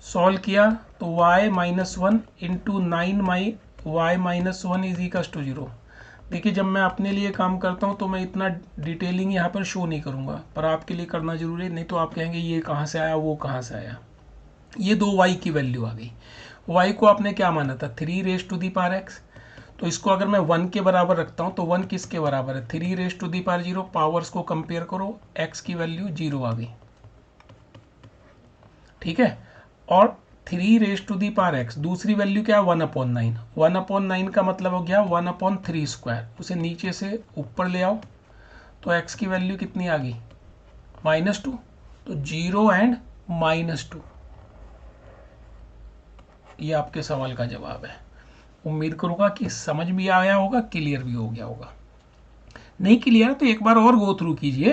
सॉल्व किया तो y minus 1 into 9 y minus 1 is equals to 0। देखिए जब मैं अपने लिए काम करता हूँ तो मैं इतना डिटेलिंग यहाँ पर शो नहीं करूँगा, पर आपके लिए करना जरूरी है, नहीं तो आप कहेंगे ये कहाँ से आया वो कहाँ से आया। ये 2y की वैल्यू आ गई। y को आपने क्या माना था, 3 raise to the power x, तो इसको अगर मैं 1 के बराबर रखता हूँ तो 1 किसके बराबर है, 3 raise to the power 0, powers को कंपेयर करो, x की वैल्यू 0 आ गई, ठीक है। और 3 raise to the power x दूसरी वैल्यू क्या है, 1/9, 1/9 का मतलब हो गया 1/3 स्क्वायर, उसे नीचे से ऊपर ले आओ तो x की वैल्यू कितनी आ गई, -2, तो 0 एंड -2, ये आपके सवाल का जवाब है। उम्मीद करूंगा कि समझ भी आया होगा, क्लियर भी हो गया होगा। नहीं क्लियर तो एक बार और गो थ्रू कीजिए।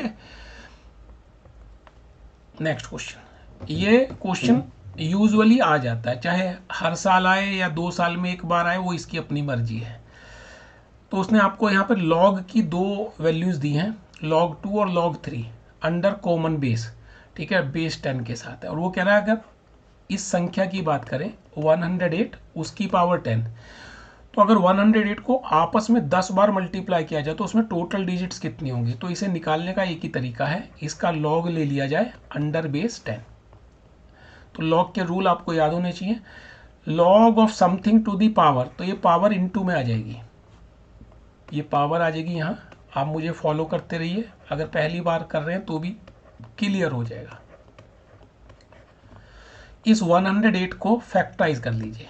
नेक्स्ट क्वेश्चन, ये क्वेश्चन यूजुअली आ जाता है, चाहे हर साल आए या 2 साल में एक बार आए, वो इसकी अपनी मर्जी है। तो उसने आपको यहाँ पर लॉग की 2 वैल्यूज दी हैं, log 2 और log 3 अंडर कॉमन बेस, ठीक है, बेस 10 के साथ है। और वो कह रहा है अगर इस संख्या की बात करें 108 उसकी पावर 10, तो अगर 108 को आपस में 10 बार मल्टीप्लाई किया जाए तो उसमें टोटल डिजिट्स कितनी होंगी। तो इसे निकालने का एक ही तरीका है, इसका लॉग ले लिया जाए अंडर बेस 10। तो लॉग के रूल आपको याद होने चाहिए, log of something to the power, तो ये पावर इनटू में आ जाएगी, ये पावर आ जाएगी यहाँ। आप मुझे फॉलो करते रहिए, अगर पहली बार कर रहे हैं तो भी क्लियर हो जाएगा। इस 108 को फैक्टराइज कर लीजिए,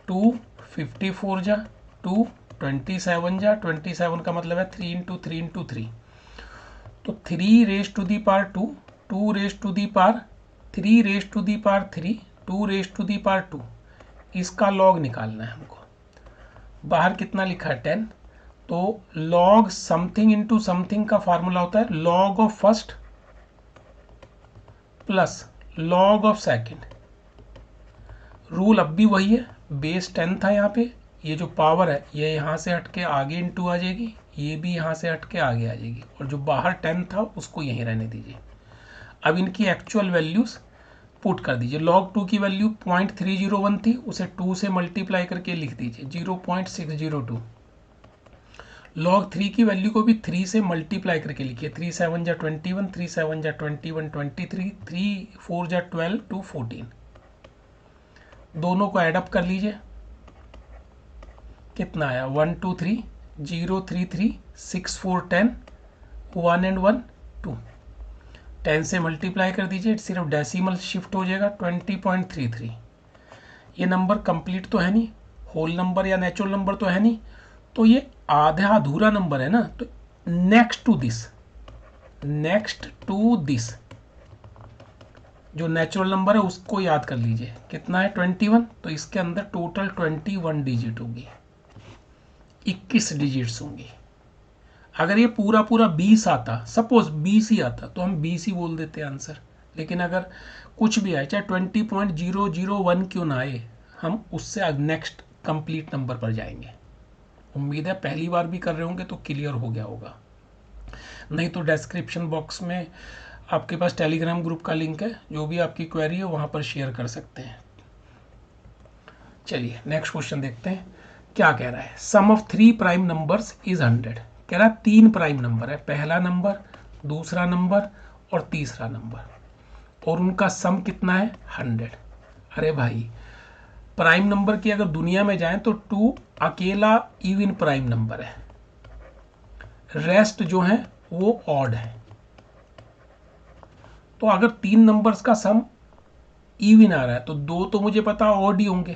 2 54 जा 2 27 जा, 27 का मतलब है 3 × 3 × 3, तो 3 raise to the power 2, 2 raise to the power 3 raise to the power 3, 2 raise to the power 2, इसका लॉग निकालना है हमको। बाहर कितना लिखा है 10, तो लॉग समथिंग इंटू समथिंग का फॉर्मूला होता है log of first plus log of second. Rule अब भी वही है, बेस 10 था यहाँ पे, ये जो पावर है ये यहाँ से हट के आगे इंटू आ जाएगी, ये भी यहाँ से हट के आगे आ जाएगी, और जो बाहर 10 था उसको यहीं रहने दीजिए। अब इनकी एक्चुअल वैल्यूज पुट कर दीजिए। log 2 की वैल्यू 0.301 थी, उसे 2 से मल्टीप्लाई करके लिख दीजिए 0.602। log 3 की वैल्यू को भी 3 से मल्टीप्लाई करके लिखिए, 3 7 जा 21, 3 7 जा 21 23, 3 4 जा 12 2 14। दोनों को ऐड अप कर लीजिए, कितना आया 1 2 3 0 3 3 6 4 10 1 एंड 1 2। 10 से मल्टीप्लाई कर दीजिए, सिर्फ डेसिमल शिफ्ट हो जाएगा 20.33। ये नंबर कंप्लीट तो है नहीं, होल नंबर या नेचुरल नंबर तो है नहीं, तो ये आधा अधूरा नंबर है ना, तो नेक्स्ट टू दिस जो नेचुरल नंबर है उसको याद कर लीजिए, कितना है 21, तो इसके अंदर टोटल 21 डिजिट होगी, 21 डिजिट्स होंगी। अगर ये पूरा 20 आता, सपोज 20 ही आता, तो हम 20 ही बोल देते आंसर, लेकिन अगर कुछ भी आए, चाहे 20.001 क्यों ना आए, हम उससे नेक्स्ट कंप्लीट नंबर पर जाएंगे। उम्मीद है पहली बार भी कर रहे होंगे तो क्लियर हो गया होगा, नहीं तो डिस्क्रिप्शन बॉक्स में आपके पास टेलीग्राम ग्रुप का लिंक है, जो भी आपकी क्वेरी है वहाँ पर शेयर कर सकते हैं। चलिए नेक्स्ट क्वेश्चन देखते हैं क्या कह रहा है। सम ऑफ 3 प्राइम नंबर्स इज 100। कह रहा है 3 प्राइम नंबर है, पहला नंबर, दूसरा नंबर और तीसरा नंबर, और उनका सम कितना है 100। अरे भाई प्राइम नंबर की अगर दुनिया में जाएं तो 2 अकेला इवन प्राइम नंबर है, रेस्ट जो है वो ऑड है। तो अगर 3 नंबर्स का सम इवन आ रहा है तो 2 तो मुझे पता ऑड ही होंगे,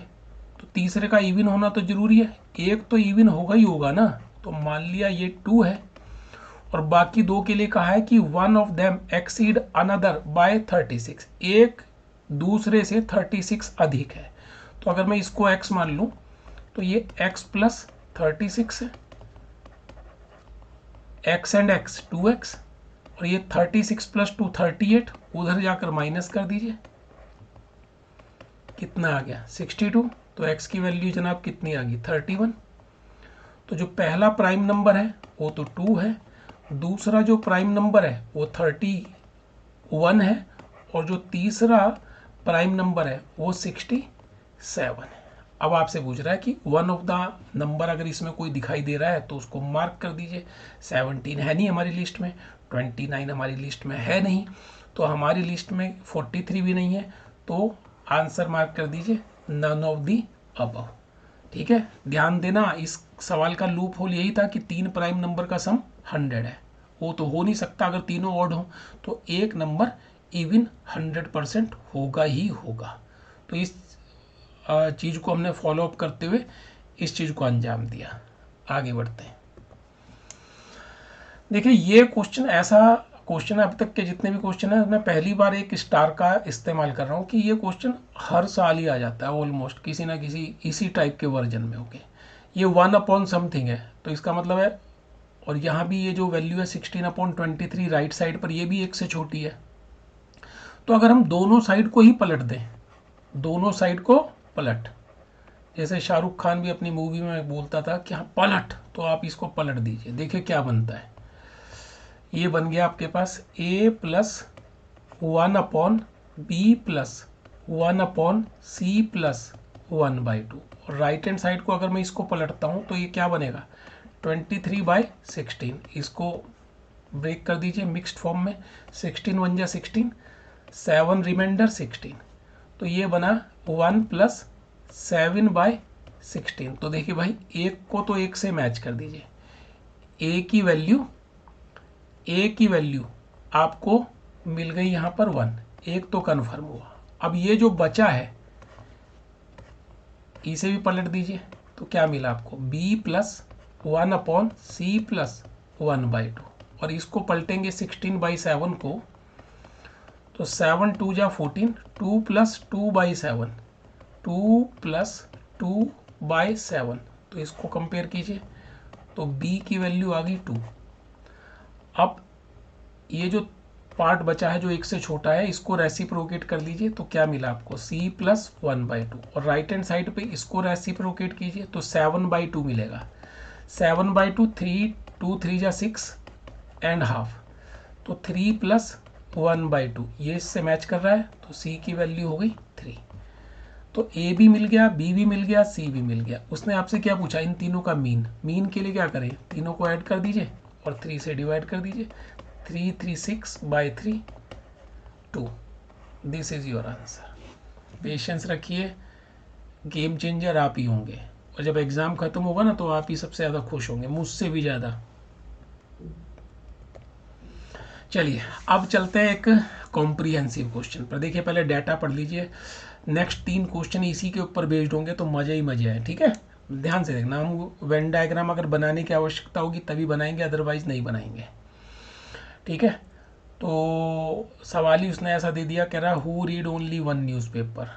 तो तीसरे का इवन होना तो जरूरी है, एक तो इवन होगा ही होगा ना। तो मान लिया ये 2 है, और बाकी 2 के लिए कहा है कि one of them exceed another by 36, एक दूसरे से 36 अधिक है। तो अगर मैं इसको x मान लूं तो ये x प्लस 36 है, x एंड x 2x, और ये 36 प्लस 2 38, उधर जाकर माइनस कर दीजिए, कितना आ गया 62। तो x की वैल्यू जनाब कितनी आ गई 31। तो जो पहला प्राइम नंबर है वो तो 2 है, दूसरा जो प्राइम नंबर है वो 31 है, और जो तीसरा प्राइम नंबर है वो 67 है। अब आपसे पूछ रहा है कि वन ऑफ द नंबर अगर इसमें कोई दिखाई दे रहा है तो उसको मार्क कर दीजिए। 17 है नहीं हमारी लिस्ट में, 29 हमारी लिस्ट में है नहीं, तो हमारी लिस्ट में 43 भी नहीं है, तो आंसर मार्क कर दीजिए नन ऑफ दी अबव। ठीक है, ध्यान देना इस सवाल का लूप होल यही था कि 3 प्राइम नंबर का सम 100 है। वो तो हो नहीं सकता अगर तीनों ऑड हो, तो एक नंबर इवन 100% होगा ही होगा। तो इस चीज़ को हमने फॉलो अप करते हुए इस चीज़ को अंजाम दिया। आगे बढ़ते हैं। देखिए ये क्वेश्चन ऐसा क्वेश्चन है, अब तक के जितने भी क्वेश्चन है मैं पहली बार एक स्टार का इस्तेमाल कर रहा हूँ कि ये क्वेश्चन हर साल ही आ जाता है ऑलमोस्ट किसी ना किसी इसी टाइप के वर्जन में। ओके, ये 1/समथिंग है, तो इसका मतलब है, और यहाँ भी ये जो वैल्यू है 16/23 राइट साइड पर, ये भी 1 से छोटी है। तो अगर हम दोनों साइड को ही पलट दें, दोनों साइड को पलट, जैसे शाहरुख खान भी अपनी मूवी में बोलता था कि हाँ पलट, तो आप इसको पलट दीजिए, देखिए क्या बनता है। ये बन गया आपके पास a+1/b+1/c+1/2, और राइट हैंड साइड को अगर मैं इसको पलटता हूँ तो ये क्या बनेगा 23/16। इसको ब्रेक कर दीजिए मिक्स्ड फॉर्म में, 16 1 जा 16, 7 रिमाइंडर 16, तो ये बना 1+7/16। तो देखिए भाई एक को तो एक से मैच कर दीजिए, ए की वैल्यू आपको मिल गई यहाँ पर 1, एक तो कन्फर्म हुआ। अब ये जो बचा है इसे भी पलट दीजिए, तो क्या मिला आपको b+1/c+1/2, और इसको पलटेंगे 16/7 को, तो 7 2 जा 14, 2+2/7, 2+2/7, तो इसको कंपेयर कीजिए, तो b की वैल्यू आ गई 2। अब ये जो पार्ट बचा है जो 1 से छोटा है, इसको रेसिप्रोकेट कर लीजिए, तो क्या मिला आपको c+1/2, और राइट हैंड साइड पे इसको रेसिप्रोकेट कीजिए तो 7/2 मिलेगा। 7/2 3 2 3 जा 6 एंड हाफ, तो 3+1/2 ये इससे मैच कर रहा है, तो c की वैल्यू हो गई 3। तो a भी मिल गया, b भी मिल गया, c भी मिल गया। उसने आपसे क्या पूछा, इन तीनों का मीन के लिए क्या करें, तीनों को ऐड कर दीजिए और 3 से डिवाइड कर दीजिए, 336/3 2। This is your answer. Patience रखिए, गेम चेंजर आप ही होंगे, और जब एग्जाम खत्म होगा ना तो आप ही सबसे ज़्यादा खुश होंगे, मुझसे भी ज़्यादा। चलिए अब चलते हैं एक कॉम्प्रिहेंसिव क्वेश्चन पर। देखिए पहले डाटा पढ़ लीजिए, नेक्स्ट 3 क्वेश्चन इसी के ऊपर बेस्ड होंगे, तो मज़े ही मज़े हैं। ठीक है, ध्यान से देखना, हम वेन डायग्राम अगर बनाने की आवश्यकता होगी तभी बनाएंगे, अदरवाइज नहीं बनाएंगे। ठीक है, तो सवाल ही उसने ऐसा दे दिया, कह रहा हु रीड ओनली 1 न्यूज़पेपर,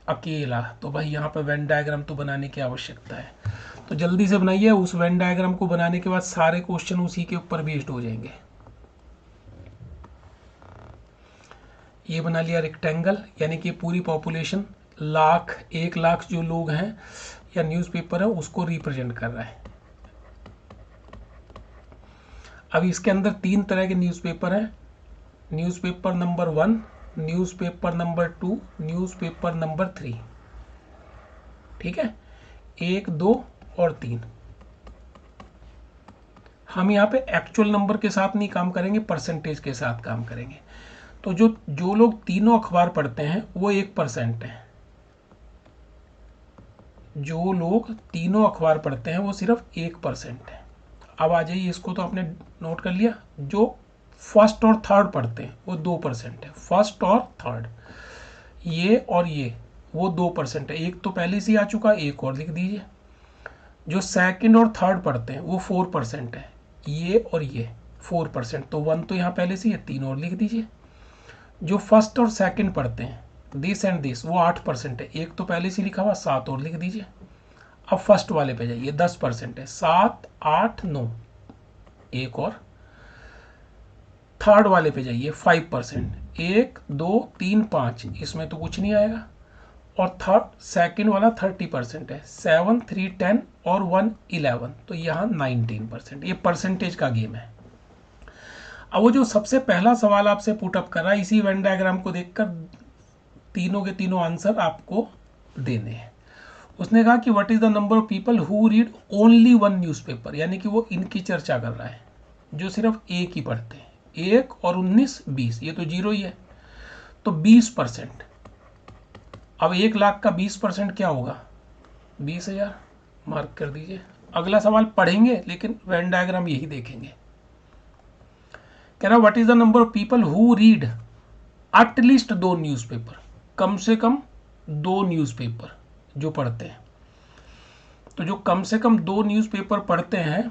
अकेला। तो भाई यहाँ पर वेन डायग्राम तो बनाने की आवश्यकता है, तो जल्दी से बनाइए। उस वेन डायग्राम को बनाने के बाद सारे क्वेश्चन उसी के ऊपर बेस्ड हो जाएंगे। ये बना लिया रेक्टेंगल, यानी कि पूरी पॉपुलेशन 1 लाख जो लोग हैं या न्यूज़पेपर है उसको रिप्रेजेंट कर रहा है। अब इसके अंदर 3 तरह के न्यूज़पेपर हैं, newspaper number 1, newspaper number 2, newspaper number 3। ठीक है, 1 2 और 3। हम यहाँ पे एक्चुअल नंबर के साथ नहीं काम करेंगे, परसेंटेज के साथ काम करेंगे। तो जो लोग तीनों अखबार पढ़ते हैं वो 1% है, जो लोग तीनों अखबार पढ़ते हैं वो सिर्फ 1% है। अब आ जाइए, इसको तो आपने नोट कर लिया। जो फर्स्ट और थर्ड पढ़ते हैं वो 2% है, फर्स्ट और थर्ड, ये और ये वो 2% है, एक तो पहले से ही आ चुका, एक और लिख दीजिए। जो सेकंड और थर्ड पढ़ते हैं वो 4% है, ये और ये 4%, तो 1 तो यहाँ पहले से ही है, 3 और लिख दीजिए। जो फर्स्ट और सेकंड पढ़ते हैं दिस एंड दिस वो 8% है, एक तो पहले से लिखा हुआ, 7 और लिख दीजिए। अब फर्स्ट वाले पे जाइए, 10% है, 7 8 9, एक और। थर्ड वाले पे जाइए, 5%, 1 2 3 5, इसमें तो कुछ नहीं आएगा। और थर्ड सेकंड वाला 30% है, 7 3 10 और 1 11, तो यहाँ 19%। ये परसेंटेज का गेम है। अब वो जो सबसे पहला सवाल आपसे पुटअप कर रहा है, इसी वेन डायग्राम को देखकर तीनों के तीनों आंसर आपको देने हैं। उसने कहा कि what is the number of people who read only 1 newspaper, यानी कि वो इनकी चर्चा कर रहा है जो सिर्फ एक ही पढ़ते हैं। 1 और 19 20, ये तो 0 ही है, तो 20%। अब 1 लाख का 20% क्या होगा, 20,000। मार्क कर दीजिए। अगला सवाल पढ़ेंगे लेकिन वेन डायग्राम यही देखेंगे। कह रहा what is the number of people who read at least 2 newspaper, कम से कम 2 न्यूज़पेपर जो पढ़ते हैं। तो जो कम से कम 2 न्यूज़पेपर पढ़ते हैं,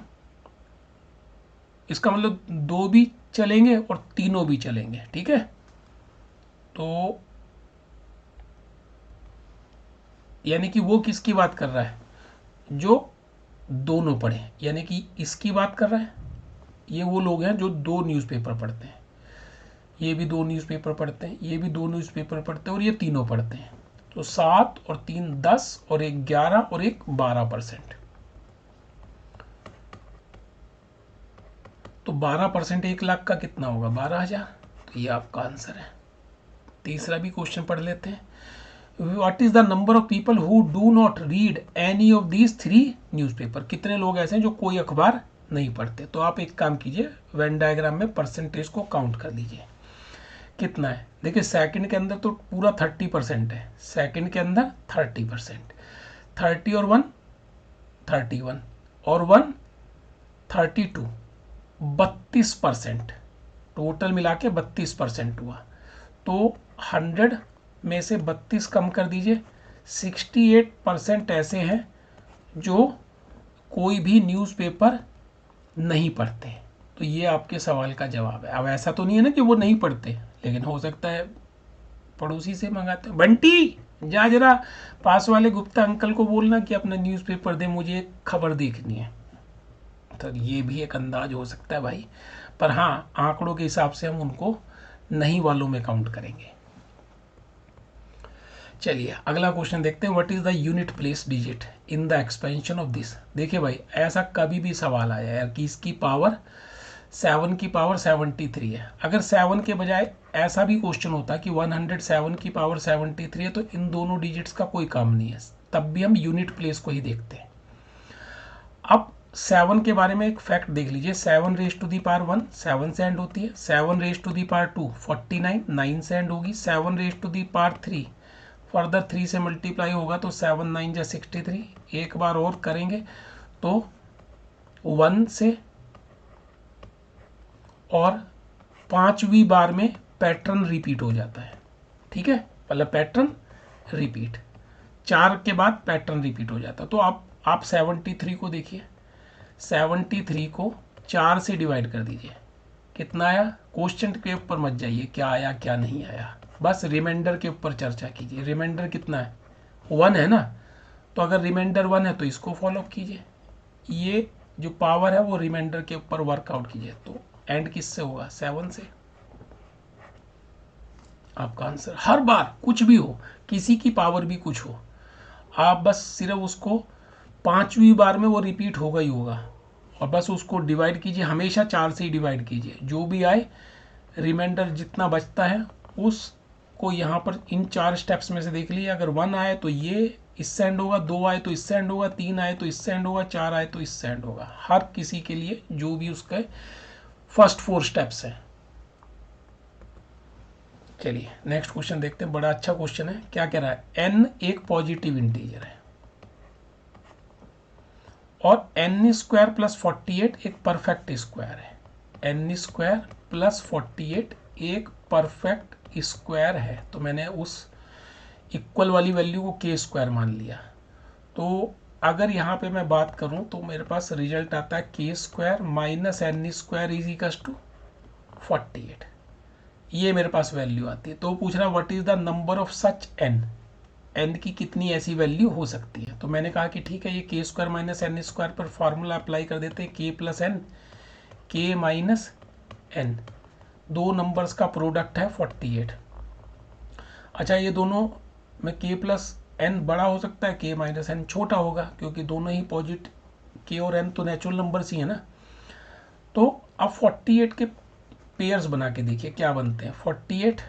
इसका मतलब 2 भी चलेंगे और तीनों भी चलेंगे, ठीक है। तो यानी कि वो किसकी बात कर रहा है, जो दोनों पढ़े, यानी कि इसकी बात कर रहा है। ये वो लोग हैं जो 2 न्यूज़पेपर पढ़ते हैं, ये भी 2 न्यूज़पेपर पढ़ते हैं, ये भी 2 न्यूज़पेपर पढ़ते हैं और ये तीनों पढ़ते हैं। तो 7 और 3 10 और 1 11 और 1 12%। तो 12% 1 लाख का कितना होगा, 12,000। तो ये आपका आंसर है। तीसरा भी क्वेश्चन पढ़ लेते हैं। What is the number of people who do not read any of these 3 newspaper. कितने लोग ऐसे हैं जो कोई अखबार नहीं पढ़ते। तो आप एक काम कीजिए, वेन डायग्राम में परसेंटेज को काउंट कर लीजिए कितना है। देखिए सेकंड के अंदर तो पूरा 30% है, सेकंड के अंदर 30%, 30 और 1 31 और 1 32, 32%, टोटल मिला के 32% हुआ। तो 100 में से 32 कम कर दीजिए, 68% ऐसे हैं जो कोई भी न्यूज़पेपर नहीं पढ़ते। तो ये आपके सवाल का जवाब है। अब ऐसा तो नहीं है ना कि वो नहीं पढ़ते, लेकिन हो सकता है पड़ोसी से मंगाते हैं। बंटी जा जरा पास वाले गुप्ता अंकल को बोलना कि अपना न्यूज़पेपर दे, मुझे एक खबर देखनी है। तो ये भी एक अंदाज हो सकता है भाई, पर हाँ आंकड़ों के हिसाब से हम उनको नहीं वालों में काउंट करेंगे। चलिए अगला क्वेश्चन देखते हैं। What is the unit place digit in the expansion of this. देखिए भाई ऐसा कभी भी सवाल आया यार कि इसकी पावर 7 की पावर 73 है। अगर 7 के बजाय ऐसा भी क्वेश्चन होता कि 107 की पावर 73 है, तो इन दोनों डिजिट्स का कोई काम नहीं है, तब भी हम यूनिट प्लेस को ही देखते हैं। अब 7 के बारे में एक फैक्ट देख लीजिए। 7 रेज टू दी पावर 1 7 से एंड होती है, 7 रेज टू दी पावर 2 49 9 से एंड होगी, 7 raise to the power 3 further 3 से मल्टीप्लाई होगा तो 7 9 जा 63। एक बार और करेंगे तो 1 से और 5वीं बार में पैटर्न रिपीट हो जाता है, ठीक है, मतलब पैटर्न रिपीट 4 के बाद पैटर्न रिपीट हो जाता है। तो आप 73 को देखिए, 73 को 4 से डिवाइड कर दीजिए, कितना आया। क्वेश्चन के ऊपर मत जाइए क्या आया क्या नहीं आया, बस रिमाइंडर के ऊपर चर्चा कीजिए। रिमाइंडर कितना है, 1 है ना, तो अगर रिमाइंडर 1 है तो इसको फॉलो कीजिए, ये जो पावर है वो रिमाइंडर के ऊपर वर्कआउट कीजिए। तो एंड किससे होगा, 7 से। आपका आंसर हर बार कुछ भी हो, किसी की पावर भी कुछ हो, आप बस सिर्फ उसको 5वीं बार में वो रिपीट होगा ही होगा, और बस उसको डिवाइड कीजिए, हमेशा 4 से ही डिवाइड कीजिए। जो भी आए रिमाइंडर जितना बचता है उसको यहाँ पर इन 4 स्टेप्स में से देख लीजिए। अगर 1 आए तो ये इससे एंड होगा, 2 आए तो इससे एंड होगा, 3 आए तो इससे एंड होगा, 4 आए तो इससे एंड होगा। हर किसी के लिए जो भी उसके फर्स्ट 4 स्टेप्स हैं। चलिए नेक्स्ट क्वेश्चन देखते हैं, बड़ा अच्छा क्वेश्चन है। क्या कह रहा है, n एक पॉजिटिव इंटीजर है और n स्क्वायर प्लस 48 एक परफेक्ट स्क्वायर है। n स्क्वायर प्लस 48 एक परफेक्ट स्क्वायर है, तो मैंने उस इक्वल वाली वैल्यू को k स्क्वायर मान लिया। तो अगर यहाँ पे मैं बात करूँ तो मेरे पास रिजल्ट आता है k square minus n square is equals to 48, ये मेरे पास वैल्यू आती है। तो पूछ रहा what is the number of such n की कितनी ऐसी वैल्यू हो सकती है। तो मैंने कहा कि ठीक है, ये k square minus n square पर फॉर्मूला अप्लाई कर देते हैं, k plus n, k minus n, दो नंबर्स का प्रोडक्ट है 48। अच्छा ये दोनों में k प्लस n बड़ा हो सकता है, k माइनस n छोटा होगा, क्योंकि दोनों ही पॉजिटिव, k और n तो नेचुरल नंबर्स ही है ना। तो अब 48 के पेयर्स बना के देखिए क्या बनते हैं। 48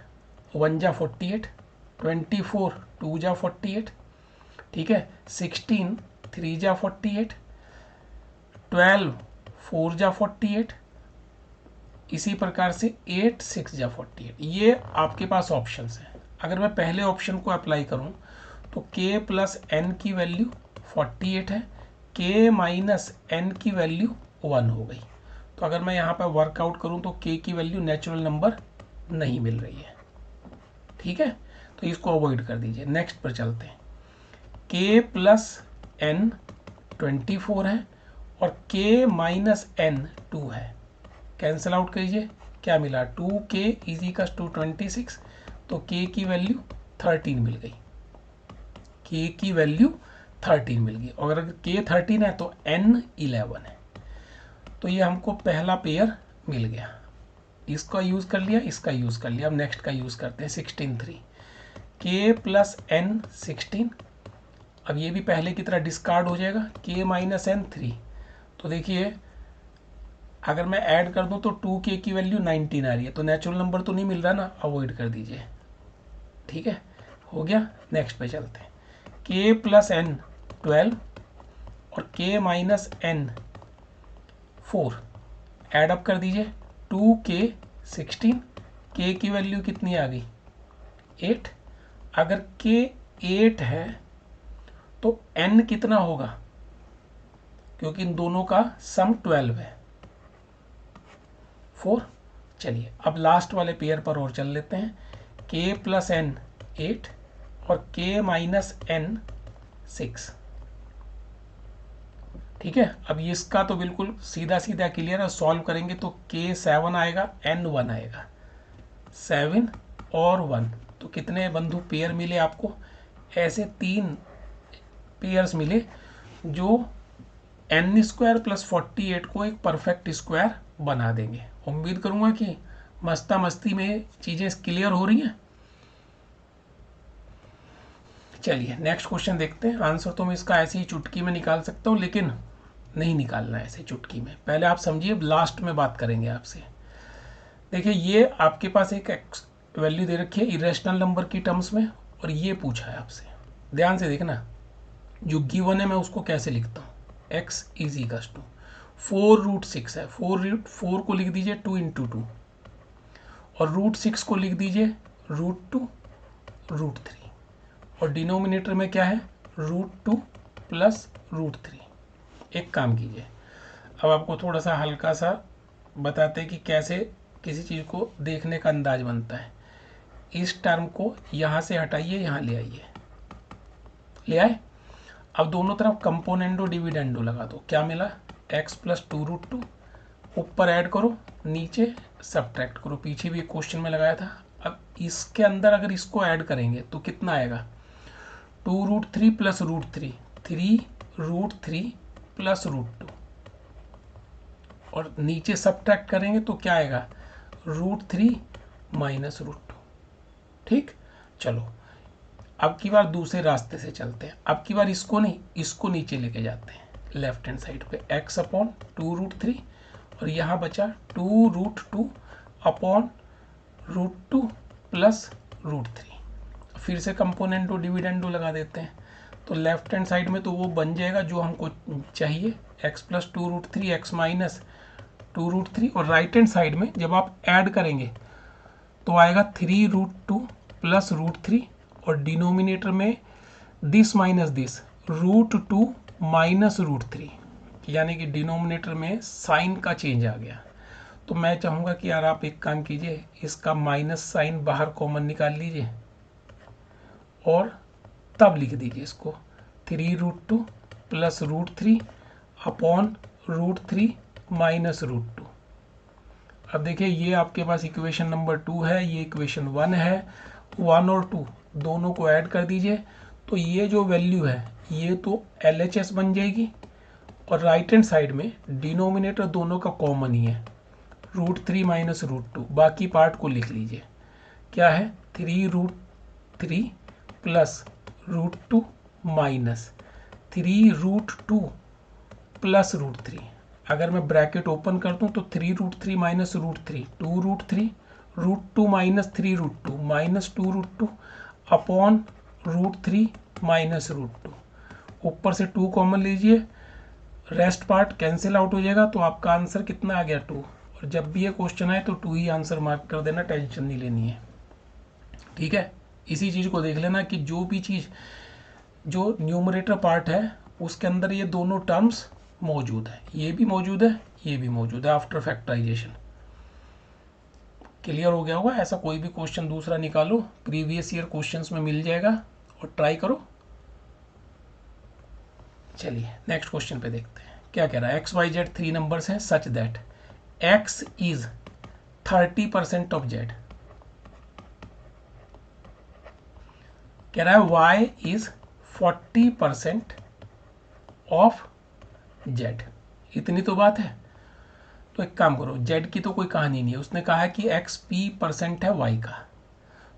1 जा 48, 24 2 जा 48, ठीक है, 16 3 जा 48, 12 4 जा 48, इसी प्रकार से 8 6 जा 48। ये आपके पास ऑप्शंस हैं। अगर मैं पहले ऑप्शन को अप्लाई करूं तो k प्लस n की वैल्यू 48 है, k माइनस एन की वैल्यू 1 हो गई। तो अगर मैं यहाँ पर वर्कआउट करूँ तो k की वैल्यू नेचुरल नंबर नहीं मिल रही है। ठीक है, तो इसको अवॉइड कर दीजिए। नेक्स्ट पर चलते हैं। k प्लस एन 24 है और k माइनस एन 2 है। कैंसिल आउट कीजिए, क्या मिला? 2k इज इक्वल टू 26, तो k की वैल्यू 13 मिल गई। k की वैल्यू 13 मिल गई। और अगर k 13 है तो n 11 है। तो ये हमको पहला पेयर मिल गया। इसका यूज़ कर लिया, इसका यूज़ कर लिया। अब नेक्स्ट का यूज़ करते हैं। 16 3 k प्लस एन 16। अब ये भी पहले की तरह डिस्कार्ड हो जाएगा। k minus n 3। तो देखिए अगर मैं ऐड कर दूं तो 2k की वैल्यू 19 आ रही है, तो नेचुरल नंबर तो नहीं मिल रहा ना, अवॉइड कर दीजिए। ठीक है, हो गया। नेक्स्ट पे चलते हैं। k प्लस एन 12 और k minus n 4 add up कर दीजिए। 2k 16, k की वैल्यू कितनी आ गई? 8। अगर k 8 है तो n कितना होगा? क्योंकि इन दोनों का सम 12 है, 4। चलिए अब लास्ट वाले पेयर पर और चल लेते हैं। k प्लस एन 8 और k माइनस एन 6। ठीक है, अब इसका तो बिल्कुल सीधा सीधा क्लियर है। सॉल्व करेंगे तो k 7 आएगा, n 1 आएगा। 7 और 1, तो कितने बंधु पेयर मिले आपको? ऐसे 3 पेयर्स मिले जो n स्क्वायर प्लस 48 को एक परफेक्ट स्क्वायर बना देंगे। उम्मीद करूंगा कि मस्ता मस्ती में चीज़ें क्लियर हो रही हैं। चलिए नेक्स्ट क्वेश्चन देखते हैं। आंसर तो मैं इसका ऐसे ही चुटकी में निकाल सकता हूँ, लेकिन नहीं निकालना है ऐसे चुटकी में। पहले आप समझिए, लास्ट में बात करेंगे आपसे। देखिए ये आपके पास एक वैल्यू दे रखी है इरेशनल नंबर की टर्म्स में, और ये पूछा है आपसे। ध्यान से देखना, जो गिवन है मैं उसको कैसे लिखता हूँ। x इज इक्वल टू 4√6 है। 4 को लिख दीजिए 2 इंटू 2, और √6 को लिख दीजिए √2 √3, और डिनोमिनेटर में क्या है? √2 प्लस √3। एक काम कीजिए, अब आपको थोड़ा सा हल्का सा बताते हैं कि कैसे किसी चीज़ को देखने का अंदाज बनता है। इस टर्म को यहाँ से हटाइए, यहाँ ले आइए, ले आए। अब दोनों तरफ कंपोनेंडो डिविडेंडो लगा दो। क्या मिला? x plus 2√2। ऊपर ऐड करो, नीचे सब्ट्रैक्ट करो। पीछे भी एक क्वेश्चन में लगाया था। अब इसके अंदर अगर इसको ऐड करेंगे तो कितना आएगा? 2√3 प्लस √3, 3√3 प्लस √2, और नीचे सब्ट्रैक्ट करेंगे तो क्या आएगा? √3 माइनस √2। ठीक, चलो अब की बार दूसरे रास्ते से चलते हैं। अब की बार इसको नहीं, इसको नीचे लेके जाते हैं लेफ्ट हैंड साइड पे। x अपॉन 2√3, और यहाँ बचा 2√2 अपॉन √2 प्लस √3। फिर से कंपोनेंटो डिविडेंडो लगा देते हैं। तो लेफ्ट हैंड साइड में तो वो बन जाएगा जो हमको चाहिए, x प्लस 2√3 x माइनस 2√3, और राइट हैंड साइड में जब आप ऐड करेंगे तो आएगा 3√2 प्लस √3, और डिनोमिनेटर में दिस माइनस दिस √2 माइनस √3, यानी कि डिनोमिनेटर में साइन का चेंज आ गया। तो मैं चाहूँगा कि यार आप एक काम कीजिए, इसका माइनस साइन बाहर कॉमन निकाल लीजिए और तब लिख दीजिए इसको 3√2 प्लस √3 अपॉन √3 माइनस √2। अब देखिए ये आपके पास इक्वेशन नंबर 2 है, ये इक्वेशन 1 है। 1 और 2 दोनों को ऐड कर दीजिए, तो ये जो वैल्यू है ये तो LHS बन जाएगी, और राइट हैंड साइड में डिनोमिनेटर दोनों का कॉमन ही है, √3 माइनस √2। बाकी पार्ट को लिख लीजिए, क्या है? 3√3 प्लस √2 माइनस 3√2 प्लस √3। अगर मैं ब्रैकेट ओपन कर दूं तो 3√3 minus √3 2√3, √2 minus 3√2 minus 2√2 upon √3 minus √2। ऊपर से 2 कॉमन लीजिए, रेस्ट पार्ट कैंसिल आउट हो जाएगा, तो आपका आंसर कितना आ गया? 2। और जब भी ये क्वेश्चन आए तो 2 ही आंसर मार्क कर देना, टेंशन नहीं लेनी है। ठीक है, इसी चीज़ को देख लेना कि जो भी चीज़ जो न्यूमरेटर पार्ट है उसके अंदर ये दोनों टर्म्स मौजूद है, ये भी मौजूद है, ये भी मौजूद है आफ्टर फैक्टराइजेशन। क्लियर हो गया होगा। ऐसा कोई भी क्वेश्चन दूसरा निकालो, प्रीवियस ईयर क्वेश्चंस में मिल जाएगा और ट्राई करो। चलिए नेक्स्ट क्वेश्चन पे देखते हैं क्या कह रहा है। एक्स वाई जेड 3 नंबर्स हैं such that x is 30% of Z. कह रहा है वाई इज 40% ऑफ जेड। इतनी तो बात है। तो एक काम करो, जेड की तो कोई कहानी नहीं है, उसने कहा है कि एक्स पी परसेंट है वाई का,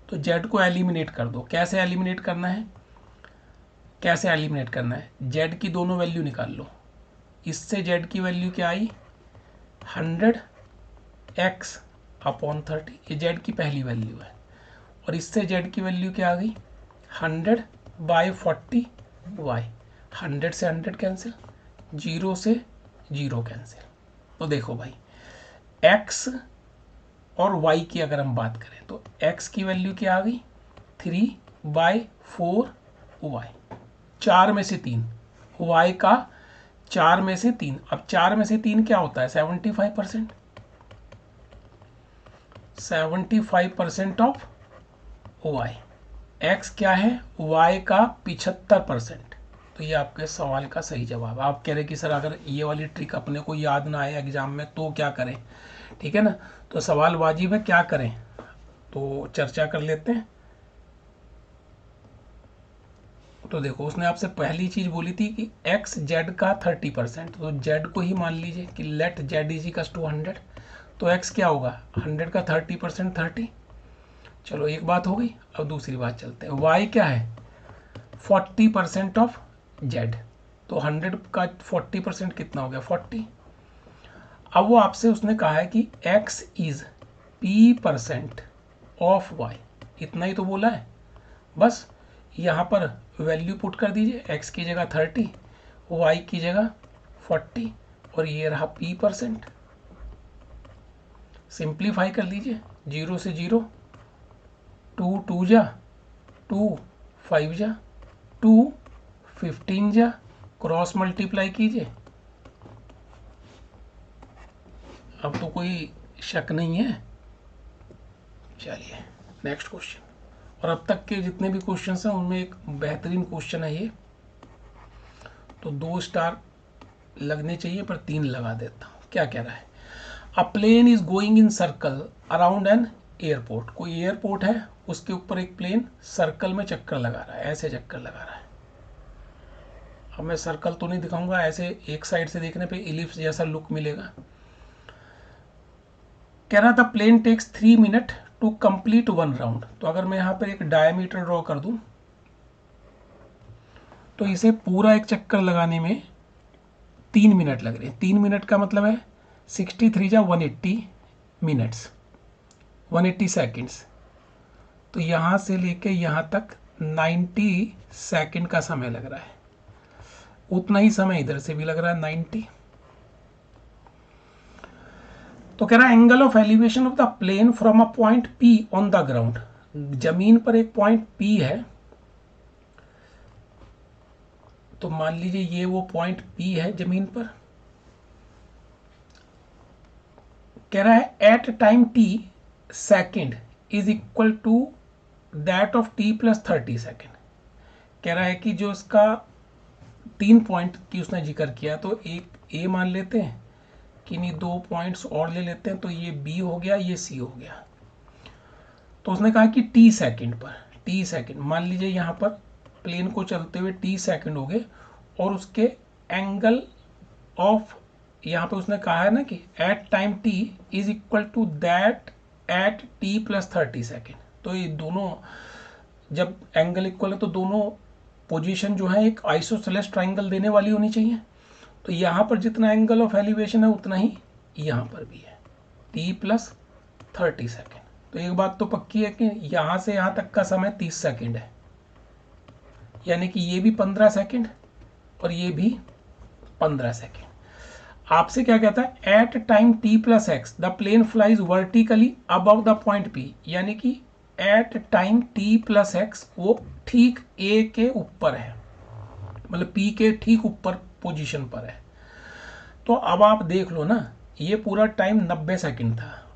तो जेड को एलिमिनेट कर दो। कैसे एलिमिनेट करना है, कैसे एलिमिनेट करना है, जेड की दोनों वैल्यू निकाल लो। इससे जेड की वैल्यू क्या आई 100 एक्स अपॉन 30, ये जेड की पहली वैल्यू है। और इससे जेड की वैल्यू क्या आ गई 100 बाई 40 वाई। 100 से 100 कैंसिल, 0 से 0 कैंसिल। तो देखो भाई x और y की अगर हम बात करें तो x की वैल्यू क्या आ गई 3/4y, 4 में से 3, y का 4 में से 3। अब 4 में से 3 क्या होता है 75%, 75% ऑफ y। x क्या है y का 75%। तो ये आपके सवाल का सही जवाब। आप कह रहे कि सर अगर ये वाली ट्रिक अपने को याद ना आए एग्जाम में तो क्या करें, ठीक है ना। तो सवाल वाजिब है, क्या करें तो चर्चा कर लेते हैं। तो देखो उसने आपसे पहली चीज बोली थी कि x z का 30%, तो z को ही मान लीजिए कि let z is equal to 100। तो x क्या होगा 100 का 30% 30। चलो एक बात हो गई। अब दूसरी बात चलते हैं, y क्या है 40% ऑफ z। तो 100 का 40% कितना हो गया 40। अब वो आपसे उसने कहा है कि x is p% of y, इतना ही तो बोला है। बस यहाँ पर वैल्यू पुट कर दीजिए, x की जगह 30, y की जगह 40 और ये रहा p%। सिंप्लीफाई कर लीजिए, 0 से 0, 2 2 जा 2, 5 जा 2, 15 जा, क्रॉस मल्टीप्लाई कीजिए। अब तो कोई शक नहीं है। चलिए नेक्स्ट क्वेश्चन। और अब तक के जितने भी क्वेश्चन हैं उनमें एक बेहतरीन क्वेश्चन है ये, तो 2 स्टार लगने चाहिए पर 3 लगा देता हूँ। क्या कह रहा है, a plane is going in circle around an airport. कोई एयरपोर्ट है, उसके ऊपर एक प्लेन सर्कल में चक्कर लगा रहा है, ऐसे चक्कर लगा रहा है। अब मैं सर्कल तो नहीं दिखाऊंगा, ऐसे एक साइड से देखने पे इलिप्स जैसा लुक मिलेगा। कह रहा था plane takes 3 minute to complete 1 round. तो अगर मैं यहाँ पर एक डायमीटर ड्रॉ कर दूं तो इसे पूरा एक चक्कर लगाने में 3 मिनट लग रहे हैं। 3 मिनट का मतलब है 63 जा 180 मिनट्स, 180 सेकेंड्स। तो यहाँ से लेके यहाँ तक 90 सेकेंड का समय लग रहा है। उतना ही समय इधर से भी लग रहा है 90। तो कह रहा है angle of elevation of the plane from a point P on the ground. जमीन पर एक पॉइंट P है, तो मान लीजिए ये वो पॉइंट P है जमीन पर। कह रहा है at time t second is equal to that of t plus 30 second. कह रहा है कि जो इसका 3 पॉइंट की उसने जिक्र किया, तो एक A मान लेते हैं कि नहीं, 2 पॉइंट्स और ले लेते हैं, तो ये B हो गया, ये C हो गया। तो उसने कहा कि t सेकेंड पर, t सेकेंड मान लीजिए यहाँ पर प्लेन को चलते हुए t सेकेंड हो गए, और उसके एंगल ऑफ, यहाँ पे उसने कहा है ना कि at time t is equal to that at t plus 30 second. तो ये दोनों जब एंगल इक्वल है तो दोनों पोजीशन जो है एक आइसोसेलेस ट्राइंगल देने वाली होनी चाहिए। तो यहाँ पर जितना एंगल ऑफ एलिवेशन है उतना ही यहाँ पर भी है, t प्लस 30 सेकेंड। तो एक बात तो पक्की है कि यहाँ से यहाँ तक का समय 30 सेकेंड है, यानी कि ये भी 15 सेकेंड और ये भी 15 सेकेंड। आपसे क्या कहता है at time t plus x the plane flies vertically above the point P, यानी कि at time t plus x वो ठीक A के ऊपर है। मतलब पी के ठीक ऊपर पोजीशन पर है। तो अब आप देख लो ना, ये पूरा टाइम 90 सेकंड था,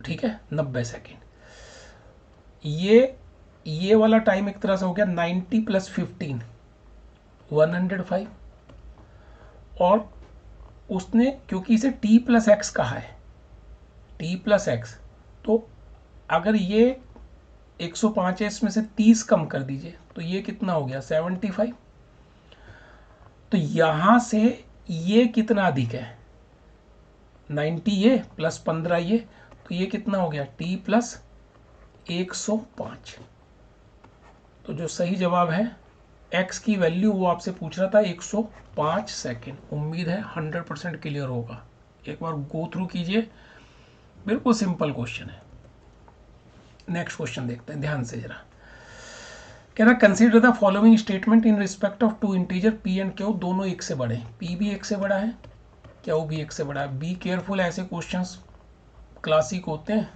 ठीक है, 90 सेकंड। ये वाला टाइम एक तरह से हो गया 90 + 15 105। और उसने क्योंकि इसे t+x कहा है, t+x, तो अगर ये 105 है, इसमें से 30 कम कर दीजिए तो ये कितना हो गया 75। तो यहां से ये कितना अधिक है 90 ये प्लस 15 ये, तो ये कितना हो गया t+105। तो जो सही जवाब है x की वैल्यू वो आपसे पूछ रहा था 105 सेकेंड। उम्मीद है 100% क्लियर होगा। एक बार गो थ्रू कीजिए, बिल्कुल सिंपल क्वेश्चन है। नेक्स्ट क्वेश्चन देखते हैं ध्यान से जरा। कह रहा consider the following statement in respect of two integer p and q, दोनों एक से बड़े हैं, p भी एक से बड़ा है, q भी एक से बड़ा है। बी केयरफुल, ऐसे क्वेश्चंस क्लासिक होते हैं,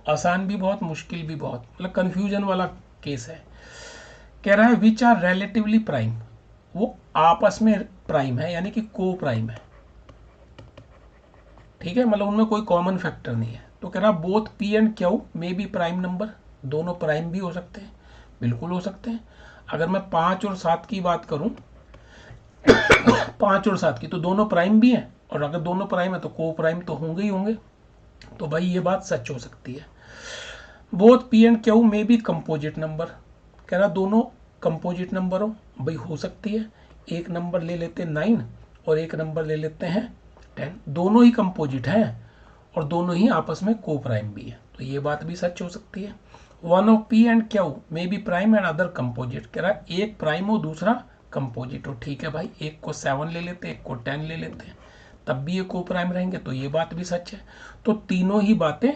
आसान भी बहुत, मुश्किल भी बहुत, मतलब कंफ्यूजन वाला केस है। कह रहा है विच आर रिलेटिवली प्राइम, वो आपस में प्राइम है यानी कि को प्राइम है, ठीक है, मतलब उनमें कोई कॉमन फैक्टर नहीं है। तो कह रहा बोथ p एंड q में भी प्राइम नंबर, दोनों प्राइम भी हो सकते हैं, बिल्कुल हो सकते हैं। अगर मैं 5 और 7 की बात करूं 5 और 7 की, तो दोनों प्राइम भी हैं, और अगर दोनों प्राइम है तो को प्राइम तो होंगे ही होंगे। तो भाई ये बात सच हो सकती है। बोथ p एंड q में भी कंपोजिट नंबर, कह रहा दोनों कंपोजिट नंबर हो, भाई हो सकती है। एक नंबर ले लेते हैं 9 और एक नंबर ले लेते हैं 10, दोनों ही कंपोजिट हैं और दोनों ही आपस में को प्राइम भी है, तो ये बात भी सच हो सकती है। One of p and q में भी प्राइम एंड अदर कंपोजिट, कह रहा एक प्राइम हो दूसरा कंपोजिट हो, ठीक है भाई, एक को 7 ले लेते हैं, एक को 10 ले लेते हैं, तब भी ये को प्राइम रहेंगे, तो ये बात भी सच है। तो तीनों ही बातें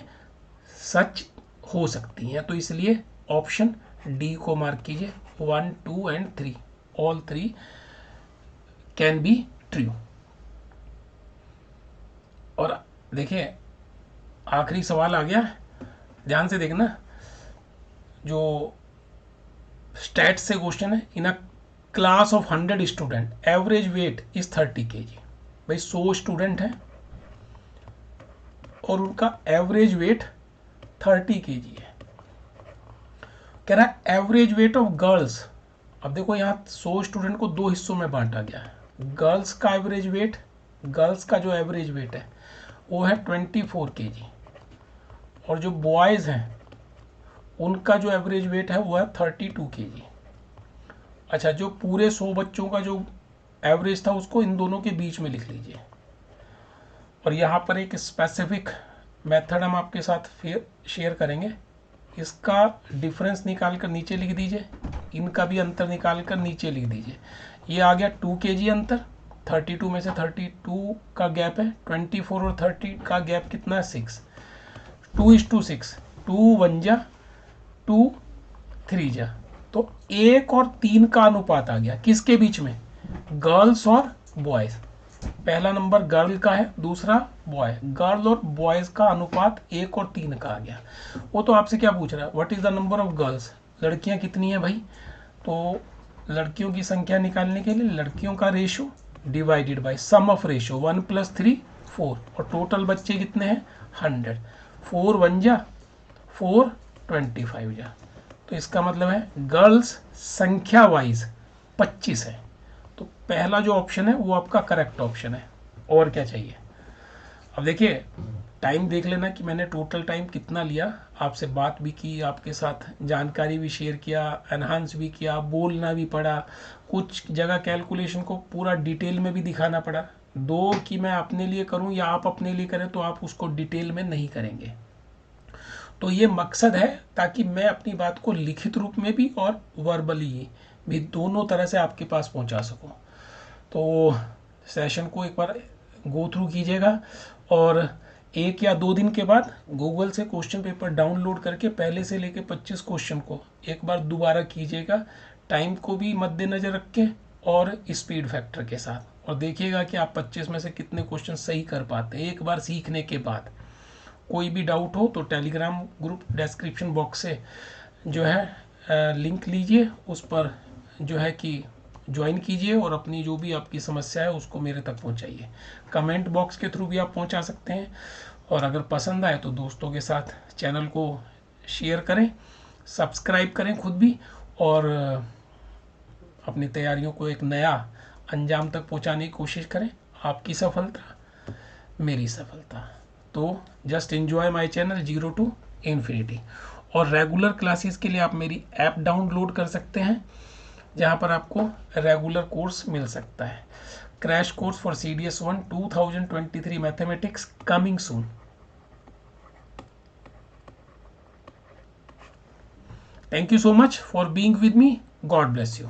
सच हो सकती हैं, तो इसलिए ऑप्शन डी को मार्क कीजिए, 1, 2 and 3, all 3 can be true. और देखिए आखिरी सवाल आ गया, ध्यान से देखना, जो स्टैट से क्वेश्चन है। In a class of 100 student average weight is 30 kg, भाई 100 स्टूडेंट हैं और उनका एवरेज वेट 30 kg है। कह रहा है एवरेज वेट ऑफ गर्ल्स, अब देखो यहाँ 100 स्टूडेंट को दो हिस्सों में बांटा गया है। गर्ल्स का एवरेज वेट, गर्ल्स का जो एवरेज वेट है वो है 24 kg, और जो बॉयज़ हैं उनका जो एवरेज वेट है वो है 32 kg। अच्छा, जो पूरे 100 बच्चों का जो एवरेज था उसको इन दोनों के बीच में लिख लीजिए। और यहाँ पर एक स्पेसिफिक मेथड हम आपके साथ फिर शेयर करेंगे, इसका डिफरेंस निकाल कर नीचे लिख दीजिए, इनका भी अंतर निकाल कर नीचे लिख दीजिए। ये आ गया 2 kg अंतर, 32 में से 32 का गैप है, 24 और 30 का गैप कितना है 6, 2:6, 2 1 जा 2 3 जा, तो 1 और 3 का अनुपात आ गया किसके बीच में, गर्ल्स और बॉयज। पहला नंबर गर्ल का है, दूसरा बॉय, गर्ल और बॉयज का अनुपात 1 और 3 का आ गया। वो तो आपसे क्या पूछ रहा है, what is the number of girls, लड़कियां कितनी है भाई, तो लड़कियों की संख्या निकालने के लिए लड़कियों का ratio divided by sum of ratio 1 + 3 4, और टोटल बच्चे कितने हैं 100, 4 1 जा 4 25 जा, तो इसका मतलब है गर्ल्स संख्या वाइज 25 है। तो पहला जो ऑप्शन है वो आपका करेक्ट ऑप्शन है। और क्या चाहिए। अब देखिए टाइम देख लेना कि मैंने टोटल टाइम कितना लिया, आपसे बात भी की, आपके साथ जानकारी भी शेयर किया, एनहांस भी किया, बोलना भी पड़ा, कुछ जगह कैलकुलेशन को पूरा डिटेल में भी दिखाना पड़ा। दो कि मैं अपने लिए करूं या आप अपने लिए करें तो आप उसको डिटेल में नहीं करेंगे, तो ये मकसद है ताकि मैं अपनी बात को लिखित रूप में भी और वर्बली भी दोनों तरह से आपके पास पहुंचा सकूं। तो सेशन को एक बार गो थ्रू कीजिएगा और 1 या 2 दिन के बाद गूगल से क्वेश्चन पेपर डाउनलोड करके पहले से लेके 25 क्वेश्चन को एक बार दोबारा कीजिएगा, टाइम को भी मद्देनज़र रख के और स्पीड फैक्टर के साथ, और देखिएगा कि आप 25 में से कितने क्वेश्चन सही कर पाते हैं एक बार सीखने के बाद। कोई भी डाउट हो तो टेलीग्राम ग्रुप डिस्क्रिप्शन बॉक्स से जो है लिंक लीजिए, उस पर जो है कि ज्वाइन कीजिए और अपनी जो भी आपकी समस्या है उसको मेरे तक पहुंचाइए। कमेंट बॉक्स के थ्रू भी आप पहुंचा सकते हैं, और अगर पसंद आए तो दोस्तों के साथ चैनल को शेयर करें, सब्सक्राइब करें खुद भी, और अपनी तैयारियों को एक नया अंजाम तक पहुंचाने की कोशिश करें। आपकी सफलता मेरी सफलता। तो just enjoy my channel zero to infinity. और रेगुलर क्लासेस के लिए आप मेरी ऐप डाउनलोड कर सकते हैं, जहां पर आपको रेगुलर कोर्स मिल सकता है। Crash course for CDS 1 2023 mathematics coming soon. Thank you so much for being with me. God bless you.